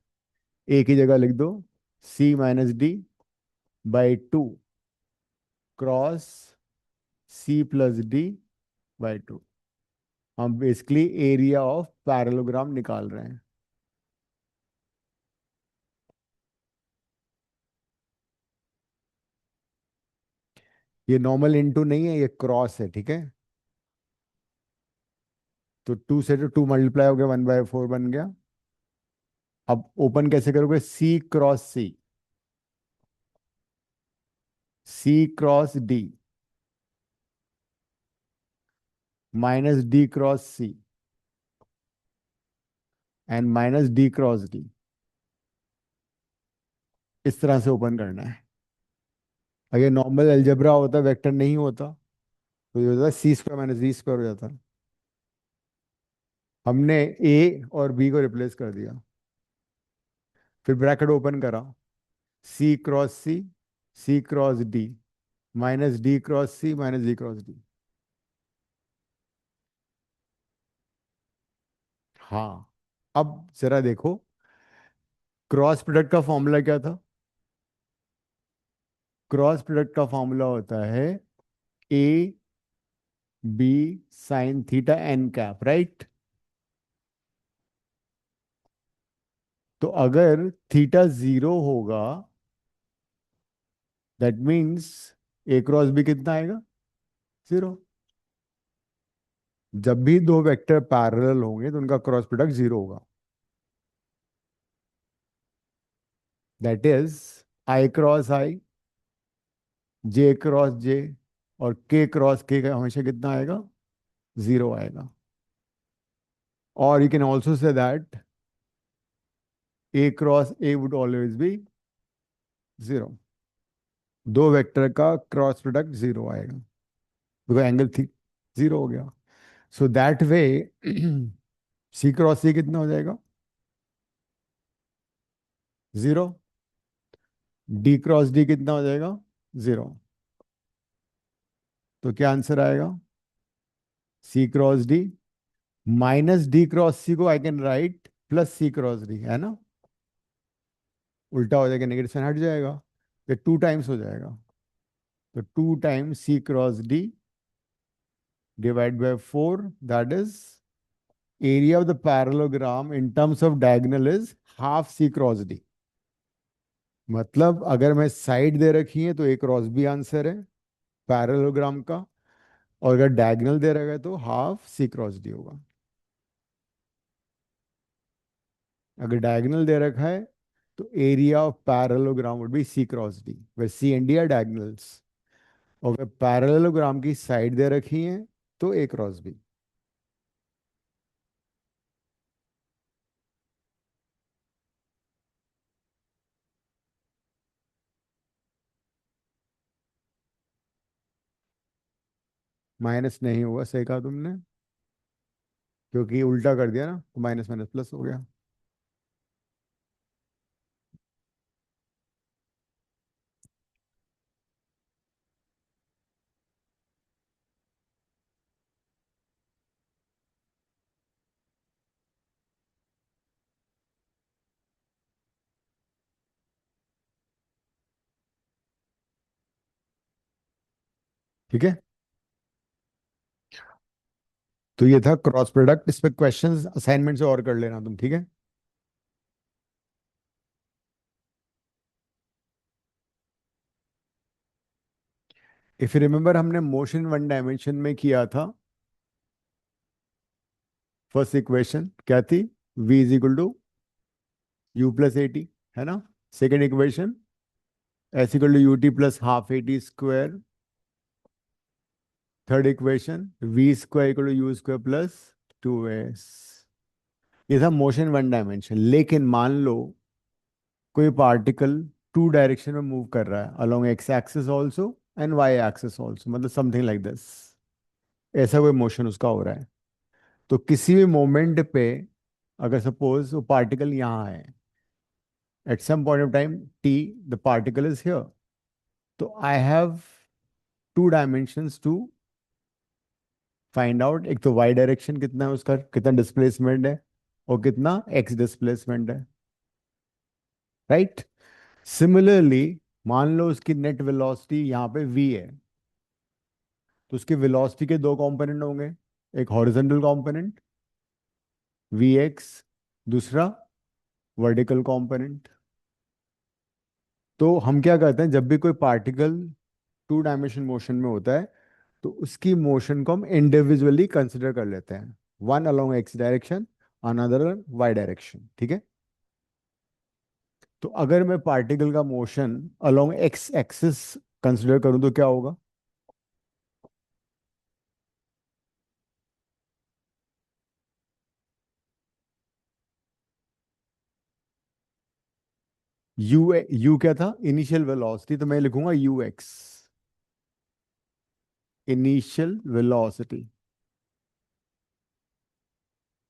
Speaker 1: ए की जगह लिख दो C minus D by two cross C plus D by two. हम बेसिकली एरिया ऑफ पैरेललोग्राम निकाल रहे हैं। ये नॉर्मल इनटू नहीं है, ये क्रॉस है, ठीक है। तो टू से तो टू मल्टीप्लाई हो गया, वन बाय फोर बन गया। अब ओपन कैसे करोगे? C cross C, C cross D minus D cross C and minus D cross D. इस तरह से ओपन करना है। अगर नॉर्मल अलजेब्रा होता, वेक्टर नहीं होता, तो ये होता सी स्क्वायर माइनस डी स्क्वायर हो जाता। हमने ए और बी को रिप्लेस कर दिया, फिर ब्रैकेट ओपन करा, C cross C cross D minus D cross C minus D cross D. हाँ, अब जरा देखो, क्रॉस प्रोडक्ट का फॉर्मूला क्या था? क्रॉस प्रोडक्ट का फॉर्मूला होता है A B sine theta N cap, right. तो अगर थीटा जीरो होगा, that means A cross B कितना आएगा? जीरो। जब भी दो वेक्टर पैरेलल होंगे तो उनका क्रॉस प्रोडक्ट जीरो होगा। That is I cross I, J cross J, और के क्रॉस के का हमेशा कितना आएगा? जीरो आएगा। और you can also say that A cross A would always be zero. दो वेक्टर का क्रॉस प्रोडक्ट जीरो आएगा, बिकॉज एंगल थी जीरो हो गया। So that way C cross सी कितना हो जाएगा? जीरो। डी क्रॉस डी कितना हो जाएगा? जीरो। तो क्या आंसर आएगा? C cross D minus D cross C को I can write plus C cross D, है ना? उल्टा हो जाएगा, नेगेटिव साइन हट जाएगा, ये टू टाइम्स हो जाएगा। तो two times C cross D divide by four, that is area of the parallelogram in terms of diagonal is half C cross D. मतलब अगर मैं साइड दे रखी है तो एक क्रॉस बी आंसर है पैरेललोग्राम का, और अगर डायगोनल दे रखा है तो हाफ सी क्रॉस डी होगा। अगर डायगोनल दे रखा है तो area of parallelogram would be C cross D, where C and D are diagonals. और अगर पैरेललोग्राम की साइड दे रखी है तो ए क्रॉस बी। माइनस नहीं होगा, सही कहा तुमने, क्योंकि उल्टा कर दिया ना, तो माइनस माइनस प्लस हो गया। ठीक है, तो ये था क्रॉस प्रोडक्ट। इस पे क्वेश्चंस असाइनमेंट से और कर लेना तुम, ठीक है? इफ यू रिमेम्बर, हमने मोशन वन डायमेंशन में किया था। फर्स्ट इक्वेशन क्या थी? v is equal to U plus A T, है ना? Second equation S equal to U T plus half A T square. Third equation V square equal to U square plus two S. ये था motion one dimension. लेकिन मान लो कोई particle two direction में move कर रहा है, along X axis also and Y axis also, मतलब समथिंग लाइक दिस। ऐसा कोई मोशन उसका हो रहा है। तो किसी भी मोमेंट पे अगर सपोज वो पार्टिकल यहाँ है, at some point of time T the particle is here, तो I have two dimensions to find out. एक तो वाई डायरेक्शन कितना है उसका, कितना डिस्प्लेसमेंट है, और कितना एक्स डिस्प्लेसमेंट है, राइट? सिमिलरली मान लो उसकी नेट वेलोसिटी यहाँ पे v है, तो उसकी वेलोसिटी के दो कंपोनेंट होंगे, एक हॉरिजॉन्टल कंपोनेंट vx, दूसरा वर्टिकल कंपोनेंट। तो हम क्या करते हैं, जब भी कोई पार्टिकल टू डायमेंशन मोशन में होता है तो उसकी मोशन को हम इंडिविजुअली कंसिडर कर लेते हैं, one along X direction, another Y direction, ठीक है? तो अगर मैं पार्टिकल का motion along X axis consider करूं तो क्या होगा? यू यू क्या था? इनिशियल वेलोसिटी, तो मैं लिखूंगा you x, initial velocity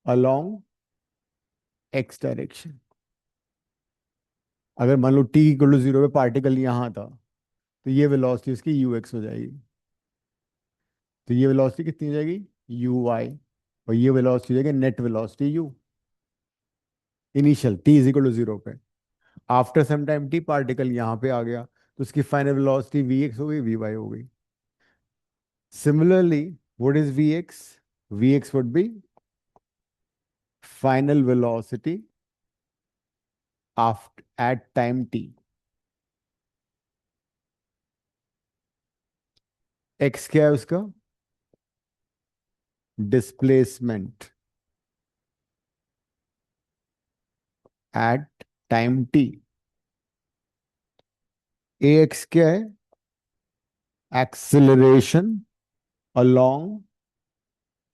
Speaker 1: along X direction. अगर मान लो टी इक्वल टू जीरो पे पार्टिकल यहाँ था, तो ये वेलोसिटी उसकी यू एक्स हो जाएगी। तो ये वेलोसिटी कितनी हो जाएगी? U Y. और ये वेलोसिटी हो जाएगी net velocity U, initial T is equal to zero पे। After some time T particle यहाँ पे आ गया, तो उसकी फाइनल वेलोसिटी वी एक्स हो गई, वी वाई हो गई। Similarly what is V X? V X would be final velocity after at time T. X क्या है उसका? Displacement at time T. A X क्या है? Acceleration along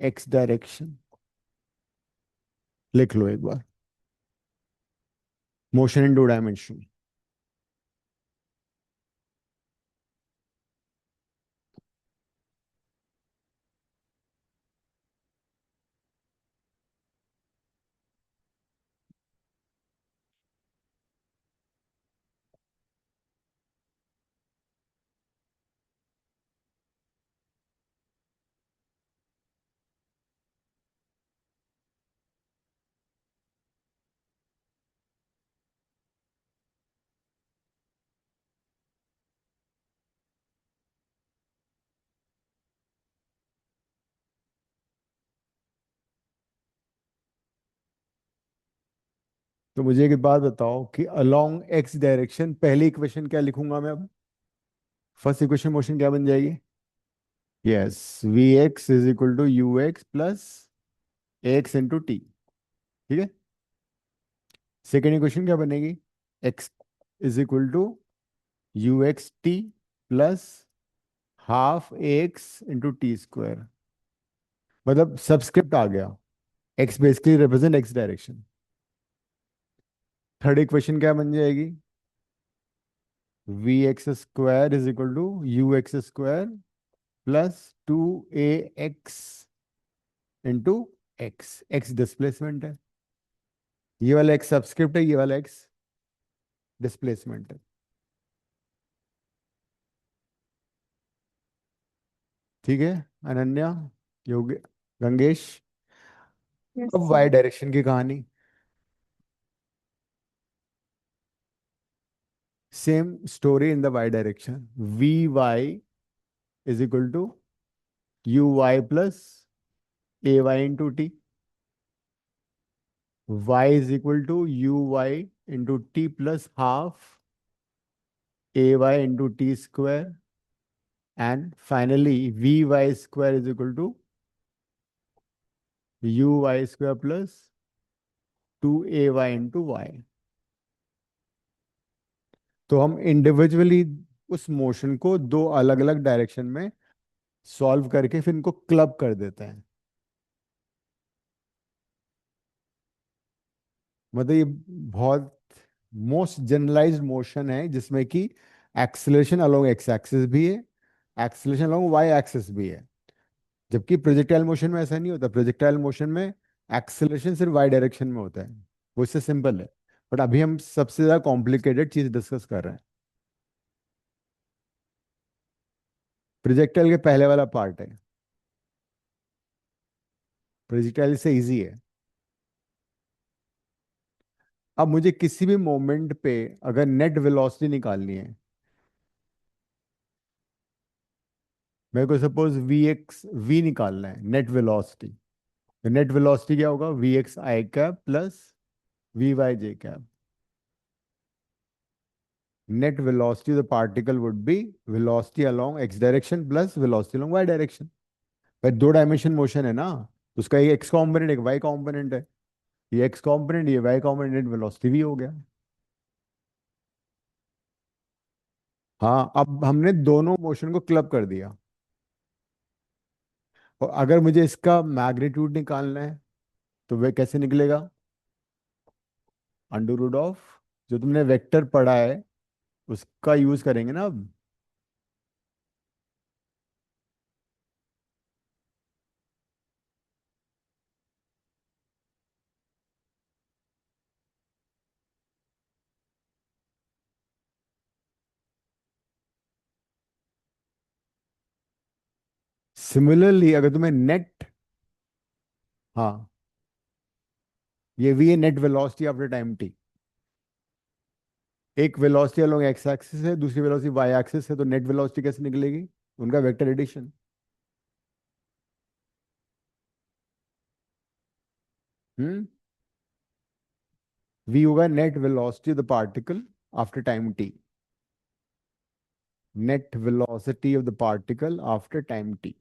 Speaker 1: X direction. लिख लो एक बार, मोशन इन टू डायमेंशन। तो मुझे एक बात बताओ कि अलोंग एक्स डायरेक्शन, पहली इक्वेशन क्या लिखूंगा मैं अब? फर्स्ट इक्वेशन मोशन क्या बन जाएगी? Yes, V X is equal to U X plus X into T. ठीक है। सेकेंड इक्वेशन क्या बनेगी? X is equal to U X T plus half X into T square. मतलब सबस्क्रिप्ट आ गया, X basically represent X direction. Third equation क्या बन जाएगी? V X square is equal to U X square plus two A X into X. X displacement है, ये वाला x subscript है, ये वाला एक्स डिस्प्लेसमेंट है। ठीक है अनन्या, योगी, गंगेश।
Speaker 2: Yes,
Speaker 1: अब
Speaker 2: sir.
Speaker 1: वाई डायरेक्शन की कहानी। Same story in the Y direction. V Y is equal to U Y plus A Y into T. Y is equal to U Y into T plus half A Y into T square. And finally V Y square is equal to U Y square plus two A Y into Y. तो हम individually उस motion को दो अलग अलग direction में solve करके फिर इनको क्लब कर देते हैं। मतलब ये बहुत मोस्ट जनरलाइज्ड मोशन है जिसमें कि एक्सेलरेशन अलोंग एक्स एक्सिस भी है, एक्सेलरेशन अलोंग वाई एक्सिस भी है। जबकि प्रोजेक्टाइल मोशन में ऐसा नहीं होता। प्रोजेक्टाइल मोशन में एक्सेलरेशन सिर्फ वाई डायरेक्शन में होता है, वो इससे सिंपल है। बट अभी हम सबसे ज्यादा कॉम्प्लिकेटेड चीज डिस्कस कर रहे हैं। प्रोजेक्टाइल के पहले वाला पार्ट है, प्रोजेक्टाइल से इजी है। अब मुझे किसी भी मोमेंट पे अगर नेट वेलोसिटी निकालनी है, मेरे को सपोज वी एक्स वी निकालना है, नेट वेलोसिटी। तो नेट वेलोसिटी क्या होगा? V X I cap plus V Y J cap. Net velocity of the particle would be velocity along X direction plus velocity along Y direction. भाई दो dimension motion है ना, तो उसका एक एक्स कॉम्पोनेंट एक वाई कॉम्पोनेंट है। ये एक्स कॉम्पोनेंट ये वाई कॉम्पोनेंट, नेट वेलोसिटी भी हो गया। हाँ, अब हमने दोनों मोशन को क्लब कर दिया। और अगर मुझे इसका मैग्नीट्यूड निकालना है तो वह कैसे निकलेगा? अंडर रूट ऑफ जो तुमने वेक्टर पढ़ा है उसका यूज करेंगे ना अब। सिमिलरली अगर तुम्हें नेट, हाँ, ये भी है net velocity after time T. एक वेलोसिटी अलोंग एक्स एक्सिस है, दूसरी वेलोसिटी वाई एक्सिस है, तो नेट वेलोसिटी कैसे निकलेगी? उनका वेक्टर एडिशन। हम्म। वी होगा net velocity of the particle after time T. Net velocity of the particle after time T.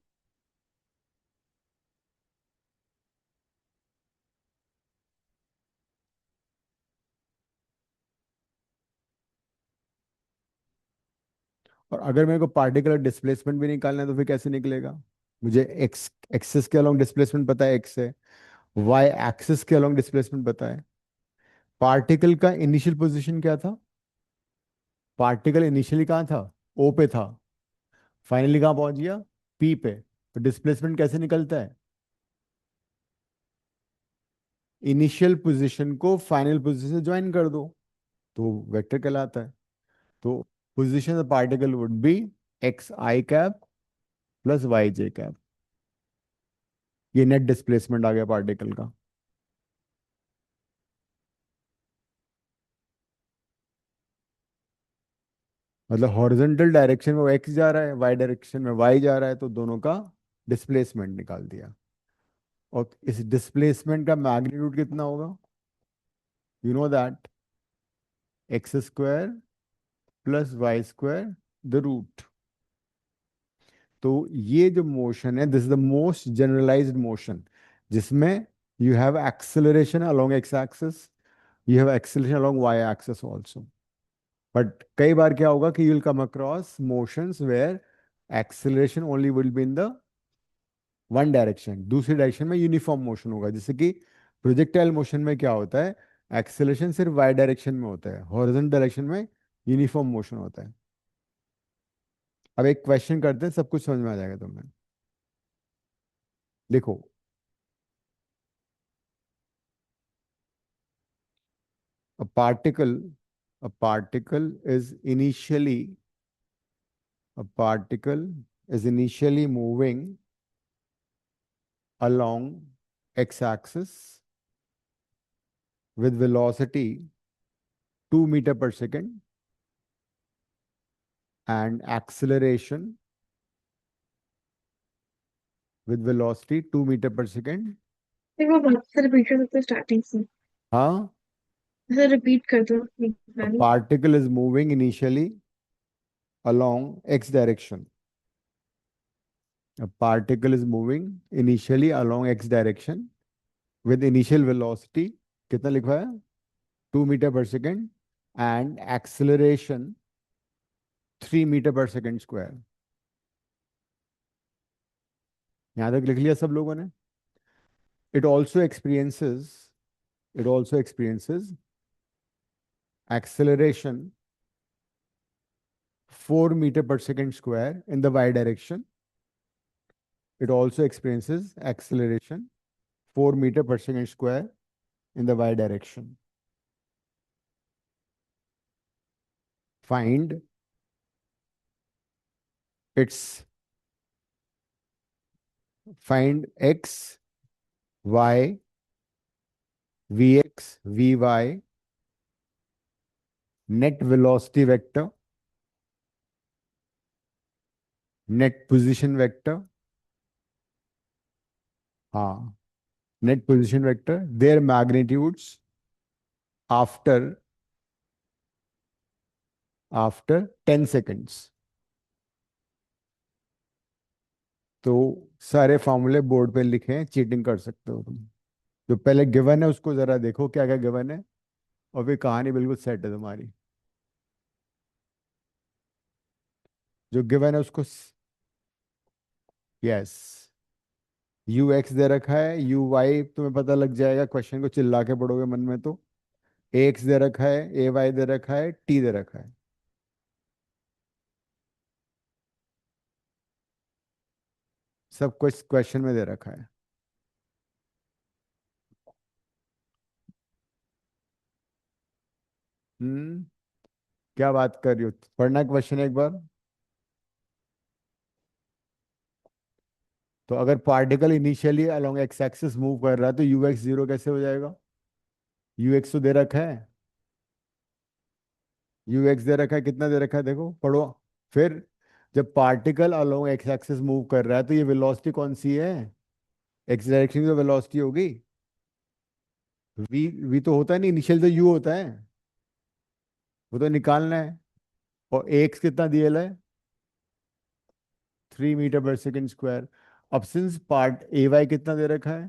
Speaker 1: और अगर मेरे को पार्टिकुलर डिस्प्लेसमेंट भी निकालना है तो फिर कैसे निकलेगा? मुझे एक्स एक्सिस के अलोंग डिस्प्लेसमेंट पता है, एक्स है। वाई एक्सिस के अलोंग डिस्प्लेसमेंट पता है। पार्टिकल का इनिशियल पोजीशन क्या था? पार्टिकल इनिशियली कहाँ था? ओ पे था। फाइनली कहाँ पहुंच गया? पी पे। तो डिस्प्लेसमेंट कैसे निकलता है? इनिशियल पोजीशन को फाइनल पोजीशन से ज्वाइन कर दो, तो वेक्टर कहलाता है। तो position of particle would be X I cap plus Y J cap. ये नेट डिस्प्लेसमेंट आ गया पार्टिकल का। मतलब हॉरिजॉन्टल डायरेक्शन में वो एक्स जा रहा है, वाई डायरेक्शन में वाई जा रहा है, तो दोनों का डिस्प्लेसमेंट निकाल दिया। और इस डिस्प्लेसमेंट का मैग्नीट्यूड कितना होगा? You know that X square plus Y square the root. तो ये जो मोशन है, this is the most generalized motion, जिसमें you have acceleration along X axis, you have acceleration along Y axis also. But कई बार क्या होगा कि you will come across motions where acceleration only will be in the one direction, दूसरी direction में uniform motion होगा। जैसे कि प्रोजेक्टाइल मोशन में क्या होता है, एक्सेलरेशन सिर्फ वाई डायरेक्शन में होता है, हॉरिजॉन्टल डायरेक्शन में यूनिफॉर्म मोशन होता है। अब एक क्वेश्चन करते हैं, सब कुछ समझ में आ जाएगा तुम्हें। देखो, a particle a particle is initially a particle is initially moving along x-axis with velocity 2 meter per second and acceleration with velocity 2 meter per second।
Speaker 2: एक बार वापस से रिपीट कर सकते हो स्टार्टिंग से?
Speaker 1: हाँ।
Speaker 2: ऐसे रिपीट कर दो एक
Speaker 1: A
Speaker 2: bar.
Speaker 1: particle is moving initially along x direction। A particle is moving initially along x direction with initial velocity, कितना लिखा है? 2 metre per second and acceleration 3 metre per second square. यहां तक लिख लिया सब लोगों ने? It also experiences it also experiences acceleration 4 metre per second square in the Y direction. It also experiences acceleration 4 metre per second square in the Y direction. Find its find X Y V X V Y net velocity vector, net position vector. हाँ, net position vector, their magnitudes after after 10 seconds. तो सारे फॉर्मूले board पे लिखे हैं, cheating कर सकते हो तुम। जो पहले गिवन है उसको जरा देखो क्या क्या गिवन है, और फिर कहानी बिल्कुल सेट है तुम्हारी। जो गिवन है उसको, यस, यू एक्स दे रखा है, यू वाई तुम्हें पता लग जाएगा, क्वेश्चन को चिल्ला के पढ़ोगे मन में तो। ए एक्स दे रखा है, ए वाई दे रखा है, टी दे रखा है। सब कुछ क्वेश्चन में दे रखा है। हम्म। क्या बात कर रही हो? पढ़ना क्वेश्चन एक बार। तो अगर particle initially along X axis move कर रहा है तो यू एक्स जीरो कैसे हो जाएगा? यू एक्स तो दे रखा है, यू एक्स दे रखा है, कितना दे रखा है देखो, पढ़ो। फिर जब particle along X axis move कर रहा है तो ये वेलोसिटी कौन सी है? एक्स डायरेक्शन की तो वेलोसिटी होगी। वी वी तो होता है नहीं, इनिशियल तो यू होता है, वो तो निकालना है। और एक्स कितना दिया है? 3 मीटर पर सेकेंड स्क्वायर। अब सिंस पार्ट ए वाई कितना दे रखा है?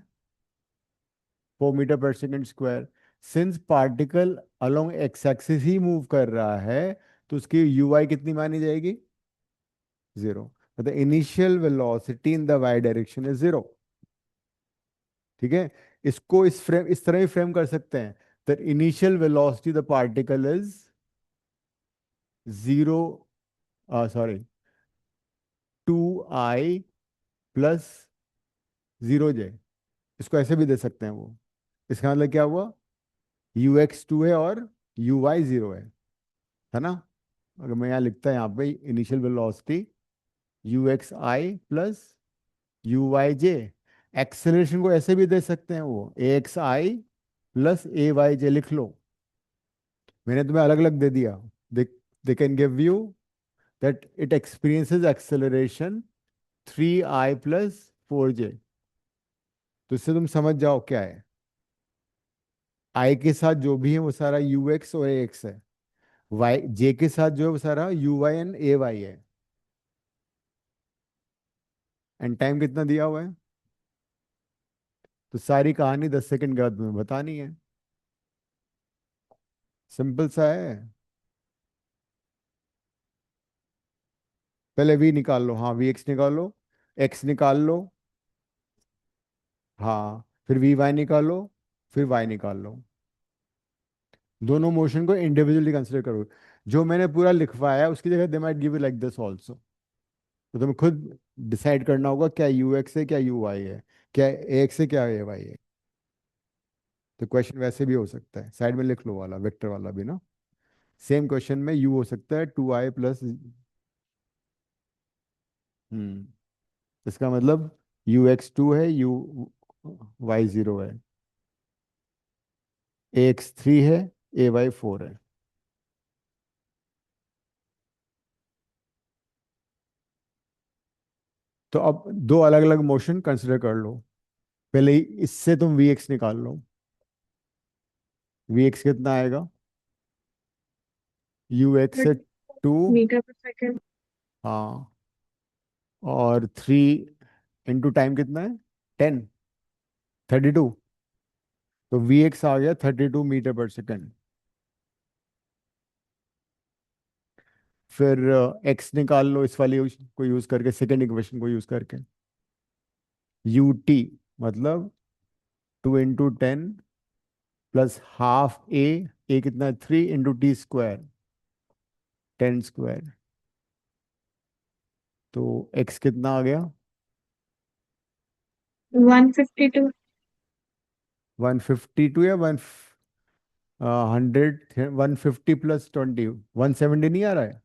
Speaker 1: 4 metre per second square. Since particle along X axis ही मूव कर रहा है, तो उसकी यू आई कितनी मानी जाएगी? जीरो, मतलब initial velocity in the Y direction is zero. ठीक है, इसको इस तरह ही फ्रेम कर सकते हैं, the initial velocity the particle is zero, sorry, 2i plus 0j। इसको ऐसे भी दे सकते हैं वो। इसका मतलब क्या हुआ, ux 2 है और uy 0 है ना। अगर मैं यहाँ लिखता है यहाँ पे initial velocity uxi plus uy j, acceleration को ऐसे भी दे सकते हैं वो axi प्लस ay j लिख लो। मैंने तुम्हें अलग अलग दे दिया। They they can give you that it experiences acceleration 3i plus 4j। तो इससे तुम समझ जाओ क्या है, आई के साथ जो भी है वो सारा यू एक्स और ए एक्स है, वाई जे के साथ जो है वो सारा U Y and A Y है। एंड टाइम कितना दिया हुआ है, तो सारी कहानी 10 सेकंड के बाद तुम्हें बतानी है। सिंपल सा है। पहले वी निकाल लो, हाँ वी एक्स निकालो, एक्स निकाल लो, हाँ फिर वी वाई निकालो, फिर वाई निकाल लो। दोनों मोशन को इंडिविजुअली कंसिडर करो। जो मैंने पूरा लिखवाया है उसकी जगह they might give you like this also. तो तुम्हें खुद डिसाइड करना होगा क्या यू एक्स है क्या यू वाई है, क्या ए एक्स है क्या ए वाई है। तो क्वेश्चन वैसे भी हो सकता है, साइड में लिख लो वाला वेक्टर वाला भी ना। सेम क्वेश्चन में यू हो सकता है 2i प्लस, इसका मतलब ux 2 है, y 0 है, ax 3 है, ay 4 है। तो अब दो अलग अलग मोशन कंसिडर कर लो। पहले इससे तुम vx निकाल लो। vx कितना आएगा, ux
Speaker 2: बट
Speaker 1: से 2,
Speaker 2: मीटर पर सेकंड।
Speaker 1: हाँ, और 3 इंटू टाइम कितना है, 10, 32। तो vx आ गया 32 मीटर पर सेकेंड। फिर x निकाल लो इस वाली को यूज करके, सेकेंड इक्वेशन को यूज करके, ut मतलब 2 इंटू 10 प्लस हाफ ए कितना, 3 इंटू t स्क्वायर, 10 स्क्वायर। तो x कितना आ गया,
Speaker 2: 152।
Speaker 1: 152 या 100, 150 प्लस 20, 170 नहीं आ रहा है।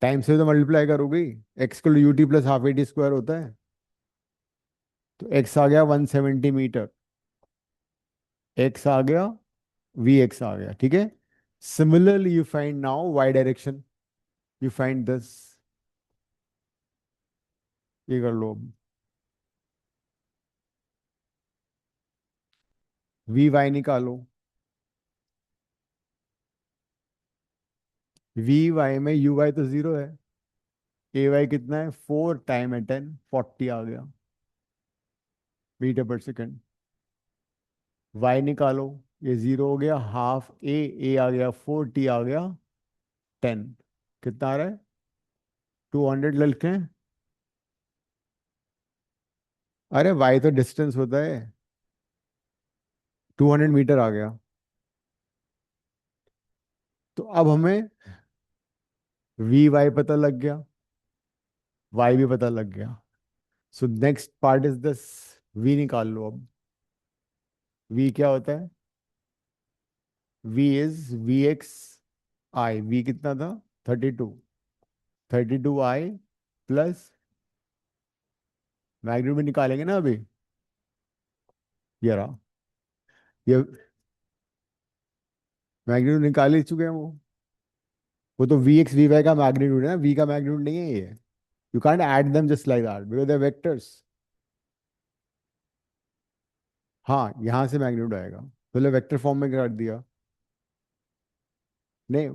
Speaker 1: टाइम से तो मल्टीप्लाई करोगी, x को UT plus half A T square होता है। तो x आ गया 170 मीटर, x आ गया, वी एक्स आ गया, ठीक है। Similarly you find now Y direction, you find this, ये कर लो। वी वाई निकालो। वी वाई में यू वाई तो 0 है, ए वाई कितना है, 4 टाइम है 10, 40 आ गया मीटर पर सेकेंड। वाई निकालो, ये 0 हो गया, हाफ ए आ गया 40 आ गया 10, कितना आ रहा है, 200 लड़के हैं। अरे वाई तो डिस्टेंस होता है, 200 मीटर आ गया। तो अब हमें वी वाई पता लग गया, वाई भी पता लग गया। So next part is this, V निकाल लो अब। वी क्या होता है, V is V X I, V कितना था, 32, 32i प्लस, मैग्नीट्यूड भी निकालेंगे ना अभी, ये रहा, ये मैग्नीट्यूड निकाल ही चुके हैं वो तो वी एक्स वी वाई का मैग्नीट्यूड है ना, वी का मैग्नीट्यूड नहीं है ये। You can't add them just like that because they vectors. हाँ यहाँ से मैग्नीट्यूड आएगा, पहले वेक्टर फॉर्म में कर दिया, नहीं,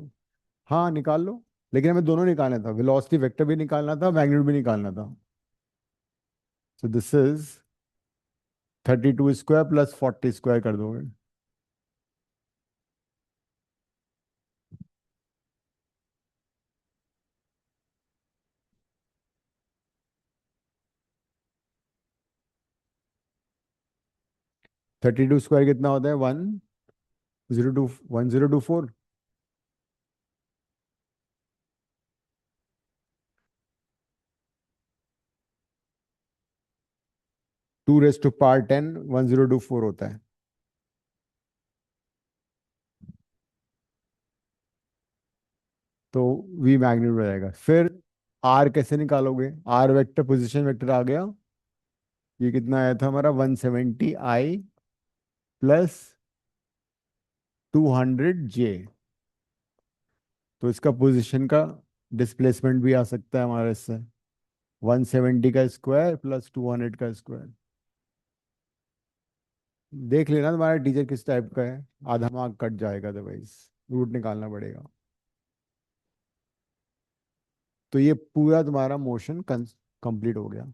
Speaker 1: हाँ निकाल लो। लेकिन हमें दोनों निकालना था, वेलोसिटी वेक्टर भी निकालना था, मैग्नीट्यूड भी निकालना था। So this is 32 square plus 40 square कर दोगे। 32 स्क्वायर कितना होता है? 1024। 2 raised to power 10, 1024 होता है। तो v मैग्नीट्यूड हो जाएगा। फिर r कैसे निकालोगे? r वेक्टर पोजीशन वेक्टर आ गया। ये कितना आया था हमारा? 170 i प्लस 200 j। तो इसका पोजीशन का डिस्प्लेसमेंट भी आ सकता है हमारे इससे, 170 का स्क्वायर प्लस 200 का स्क्वायर। देख लेना तुम्हारा टीचर किस टाइप का है, आधा मार्क कट जाएगा, अदरवाइज रूट निकालना पड़ेगा। तो ये पूरा तुम्हारा मोशन कंप्लीट हो गया।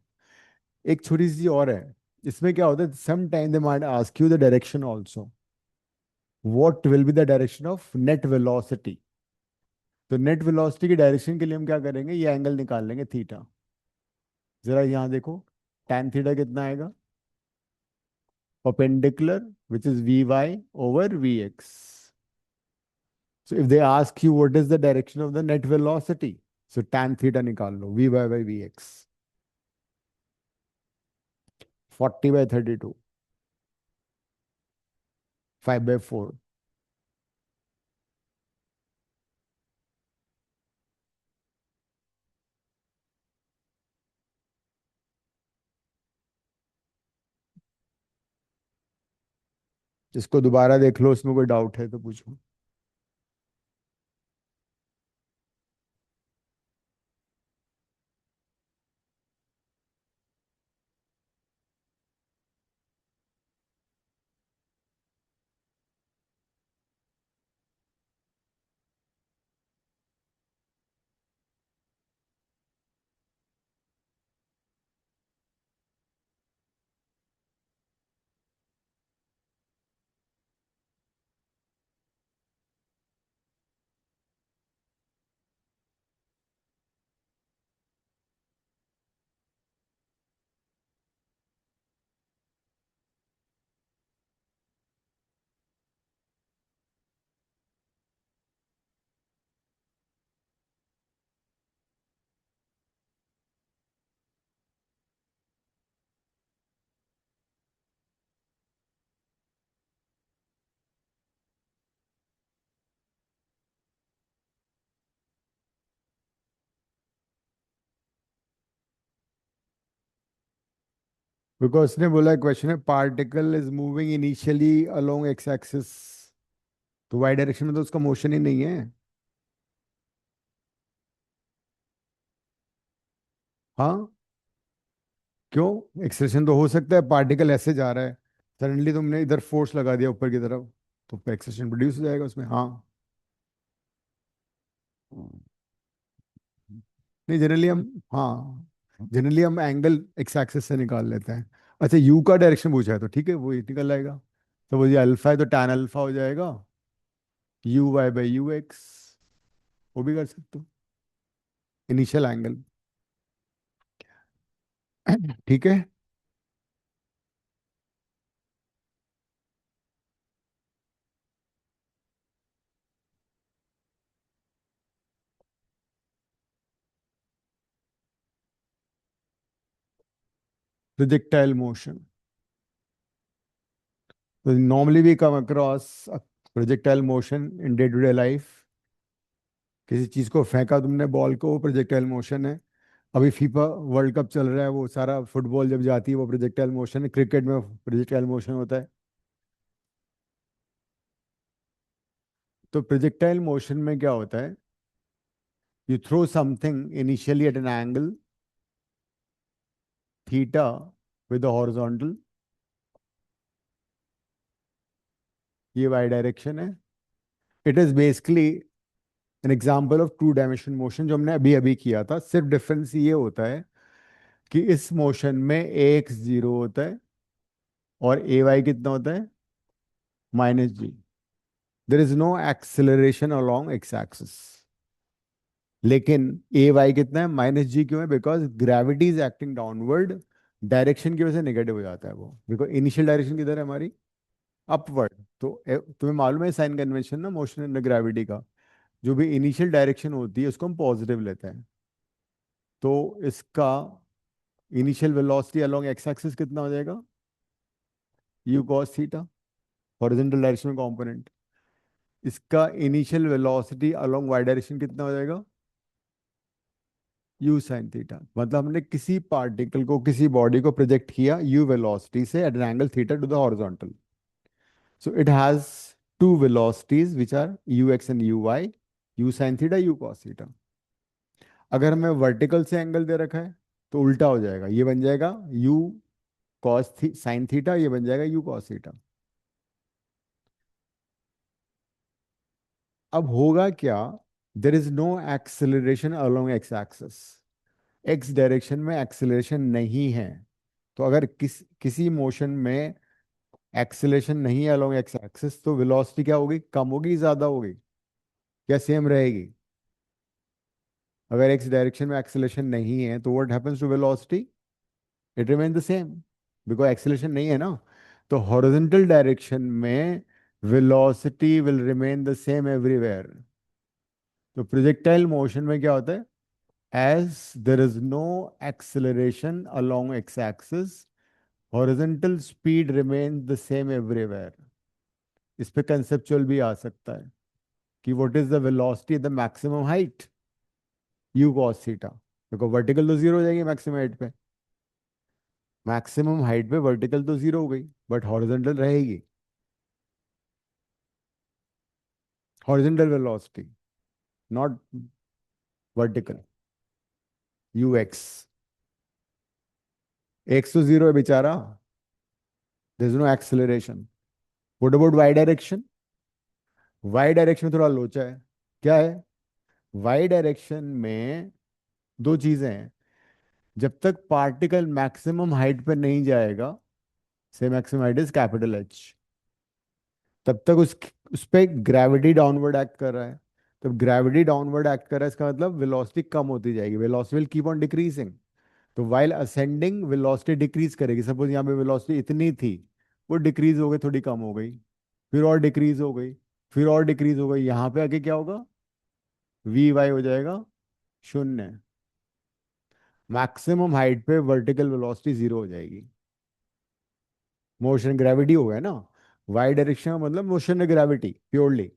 Speaker 1: एक छोटी सी और है, इसमें क्या होता है, some time they might ask you the direction also, what will be the direction of net velocity. तो नेट वेलोसिटी की डायरेक्शन के लिए हम क्या करेंगे, ये एंगल निकाल लेंगे थीटा। जरा यहाँ देखो, tan थीटा कितना आएगा? perpendicular, which is Vy over Vx. So if they ask you what is the direction of the net velocity, so tan theta निकाल लो, Vy by Vx, 40/32, 5/4। इसको दोबारा देख लो, इसमें कोई डाउट है तो पूछो। बिकॉज उसने बोला, क्वेश्चन है particle is moving initially along X axis, तो वाई डायरेक्शन में तो उसका मोशन ही नहीं है। हाँ, क्यों? एक्सेलरेशन तो हो सकता है, पार्टिकल ऐसे जा रहा है, सडनली तुमने इधर फोर्स लगा दिया ऊपर की तरफ, तो एक्सेलरेशन प्रोड्यूस हो जाएगा उसमें। हाँ, नहीं जनरली हम, हाँ जनरली हम एंगल एक्स एक्सिस से निकाल लेते हैं। अच्छा, यू का डायरेक्शन पूछा है तो ठीक है, वो ये निकल आएगा। तो वो ये अल्फा है तो टैन अल्फा हो जाएगा, uy/ux, वो भी कर सकते हो, इनिशियल एंगल। ठीक है। प्रोजेक्टाइल मोशन, तो normally we come across projectile motion in day to day life. किसी चीज को फेंका तुमने बॉल को, वो प्रोजेक्टाइल मोशन है। अभी फीफा वर्ल्ड कप चल रहा है, वो सारा फुटबॉल जब जाती है वो प्रोजेक्टाइल मोशन है, क्रिकेट में प्रोजेक्टाइल मोशन होता है। तो प्रोजेक्टाइल मोशन में क्या होता है, you throw something initially at an angle theta with horizontal, ये वाई डायरेक्शन है। It is basically an example of two dimension motion, जो हमने अभी अभी किया था। सिर्फ डिफरेंस ये होता है कि इस मोशन में ए एक्स जीरो होता है और ए वाई कितना होता है? -g। There is no acceleration along X axis. लेकिन ए वाई कितना है? -g क्यों है? Because gravity is acting downward, direction की वजह से नेगेटिव हो जाता है वो, बिकॉज इनिशियल डायरेक्शन किधर है हमारी? अपवर्ड। तो तुम्हें मालूम है साइन कन्वेंशन ना मोशन एंड ग्रेविटी का, जो भी इनिशियल डायरेक्शन होती है उसको हम पॉजिटिव लेते हैं। तो इसका initial velocity along X axis कितना हो जाएगा, U cos theta, horizontal direction में कंपोनेंट। इसका initial velocity along Y direction कितना हो जाएगा, यू साइन थीटा। मतलब हमने किसी पार्टिकल को, किसी बॉडी को प्रोजेक्ट किया यू वेलोसिटी से at an angle theta to the horizontal. So it has two velocities which are ux and uy, u sin theta, u cos theta। अगर हमें वर्टिकल से एंगल दे रखा है तो उल्टा हो जाएगा, ये बन जाएगा u cos sin थीटा, ये बन जाएगा u cos थीटा। अब होगा क्या, there is no acceleration along X axis, X direction में एक्सेलरेशन नहीं है। तो अगर किसी मोशन में एक्सेलरेशन नहीं है अलोंग एक्स एक्सिस, तो वेलोसिटी क्या होगी, कम होगी ज्यादा होगी, क्या सेम रहेगी। अगर एक्स डायरेक्शन में एक्सेलरेशन नहीं है तो what happens to velocity, it remain the same, because acceleration नहीं है ना। तो हॉरिजॉन्टल डायरेक्शन में velocity will remain the same everywhere. तो प्रोजेक्टाइल मोशन में क्या होता है, as there is no acceleration along x-axis, horizontal speed remains the same everywhere। इस पे कंसेप्चुअल भी आ सकता है कि what is the velocity the maximum height, U cos theta. देखो वर्टिकल तो जीरो हो जाएगी मैक्सिमम हाइट पे, मैक्सिमम हाइट पे वर्टिकल तो जीरो हो गई, बट हॉरिजॉन्टल रहेगी, horizontal velocity, not vertical, U X. X तो जीरो है बेचारा, there is no acceleration. What about Y direction, Y direction में थोड़ा लोचा है। क्या है, वाई डायरेक्शन में दो चीजें हैं। जब तक पार्टिकल मैक्सिमम हाइट पर नहीं जाएगा, से maximum height is capital H, तब तक उस पे ग्रेविटी डाउनवर्ड एक्ट कर रहा है। तब ग्रेविटी डाउनवर्ड एक्ट कर रहा है, इसका मतलब वेलोसिटी कम होती जाएगी, velocity will keep on decreasing. तो वाइल असेंडिंग वेलोसिटी डिक्रीज करेगी। सपोज यहाँ पे वेलोसिटी इतनी थी, वो डिक्रीज हो गई, थोड़ी कम हो गई, फिर और डिक्रीज हो गई, फिर और डिक्रीज हो गई। यहाँ पे आके क्या होगा, वी वाई हो जाएगा शून्य। मैक्सिमम हाइट पे वर्टिकल वेलोसिटी जीरो हो जाएगी। मोशन ग्रेविटी हो गया ना, वाई डायरेक्शन का मतलब मोशन ग्रेविटी प्योरली।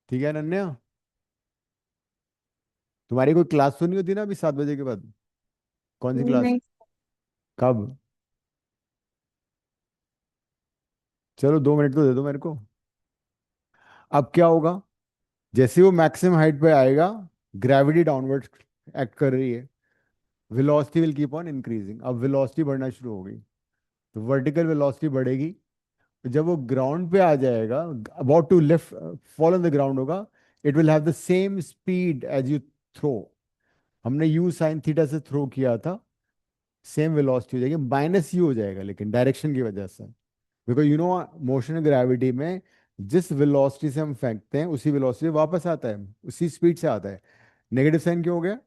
Speaker 1: ठीक है नन्या, तुम्हारी कोई क्लास तो नहीं होती ना अभी 7 बजे के बाद, कौन सी क्लास,
Speaker 2: नहीं।
Speaker 1: कब। चलो 2 मिनट तो दे दो मेरे को। अब क्या होगा, जैसे वो मैक्सिमम हाइट पे आएगा, ग्रेविटी डाउनवर्ड एक्ट कर रही है, velocity will keep on increasing. अब वेलोसिटी बढ़ना शुरू हो गई, तो वर्टिकल वेलोसिटी बढ़ेगी। जब वो ग्राउंड पे आ जाएगा, about to lift fall on the ground होगा, it will have the same speed as you throw. हमने यू साइन थीटा से थ्रो किया था, सेम वेलोसिटी हो जाएगी, माइनस यू हो जाएगा लेकिन डायरेक्शन की वजह से। Because you know motion gravity में जिस वेलोसिटी से हम फेंकते हैं उसी वेलोसिटी वापस आता है, उसी स्पीड से आता है। नेगेटिव साइन क्यों हो गया,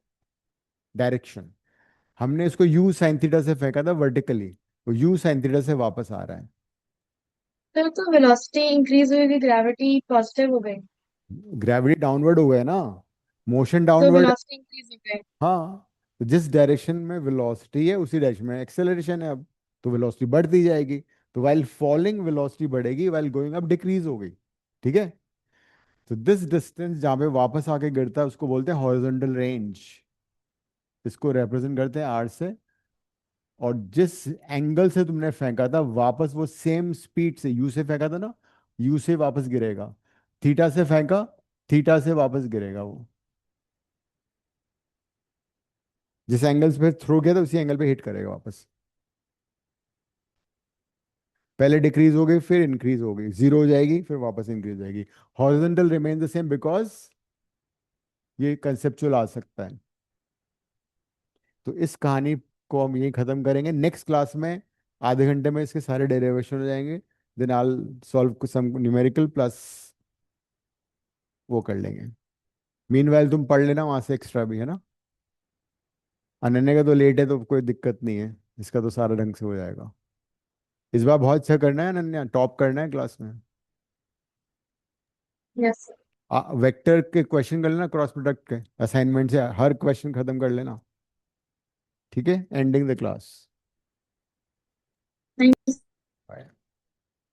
Speaker 1: डायरेक्शन। हमने इसको यू साइन थीटा से फेंका था वर्टिकली, वो यू साइन थीटा से वापस आ रहा है।
Speaker 2: तो वेलोसिटी इंक्रीज हुई, ग्रेविटी पॉजिटिव हो गई,
Speaker 1: ग्रेविटी डाउनवर्ड हो गया ना, मोशन
Speaker 2: तो
Speaker 1: डाउनवर्ड।
Speaker 2: वेलोसिटी इंक्रीज हो गई।
Speaker 1: हाँ, तो जिस डायरेक्शन में वेलोसिटी है उसी डायरेक्शन में एक्सेलरेशन है अब, तो वेलोसिटी बढ़ती जाएगी। तो वाइल फॉलिंग वेलोसिटी बढ़ेगी, वाइल गोइंग अप डिक्रीज हो गई। ठीक है। तो दिस डिस्टेंस जहाँ पे वापस आके गिरता है उसको बोलते हैं हॉरिजॉन्टल रेंज। इसको रिप्रेजेंट करते हैं आर से। और जिस एंगल से तुमने फेंका था वापस वो सेम स्पीड से, यू से फेंका था ना, यू से वापस गिरेगा। थीटा से फेंका, थीटा से वापस गिरेगा वो। जिस एंगल पे थ्रो किया था उसी एंगल पे हिट करेगा वापस। पहले डिक्रीज हो गई, फिर इंक्रीज हो गई, जीरो हो जाएगी, फिर वापस इंक्रीज हो जाएगी। Horizontal remain the same because ये कंसेप्चुअल आ सकता है। तो इस कहानी को हम यही खत्म करेंगे। नेक्स्ट क्लास में आधे घंटे में इसके सारे डेरिवेशन हो जाएंगे। Then I solve some numerical plus वो कर लेंगे। मीनवाइल तुम पढ़ लेना वहां से एक्स्ट्रा भी, है ना। अनन्या का तो लेट है तो कोई दिक्कत नहीं है। इसका तो सारा ढंग से हो जाएगा। इस बार बहुत अच्छा करना है अनन्या, टॉप करना है क्लास में।
Speaker 2: यस।
Speaker 1: वेक्टर के क्वेश्चन कर लेना, क्रॉस प्रोडक्ट के असाइनमेंट से हर क्वेश्चन खत्म कर लेना। ठीक है, ending the class.
Speaker 2: Thank you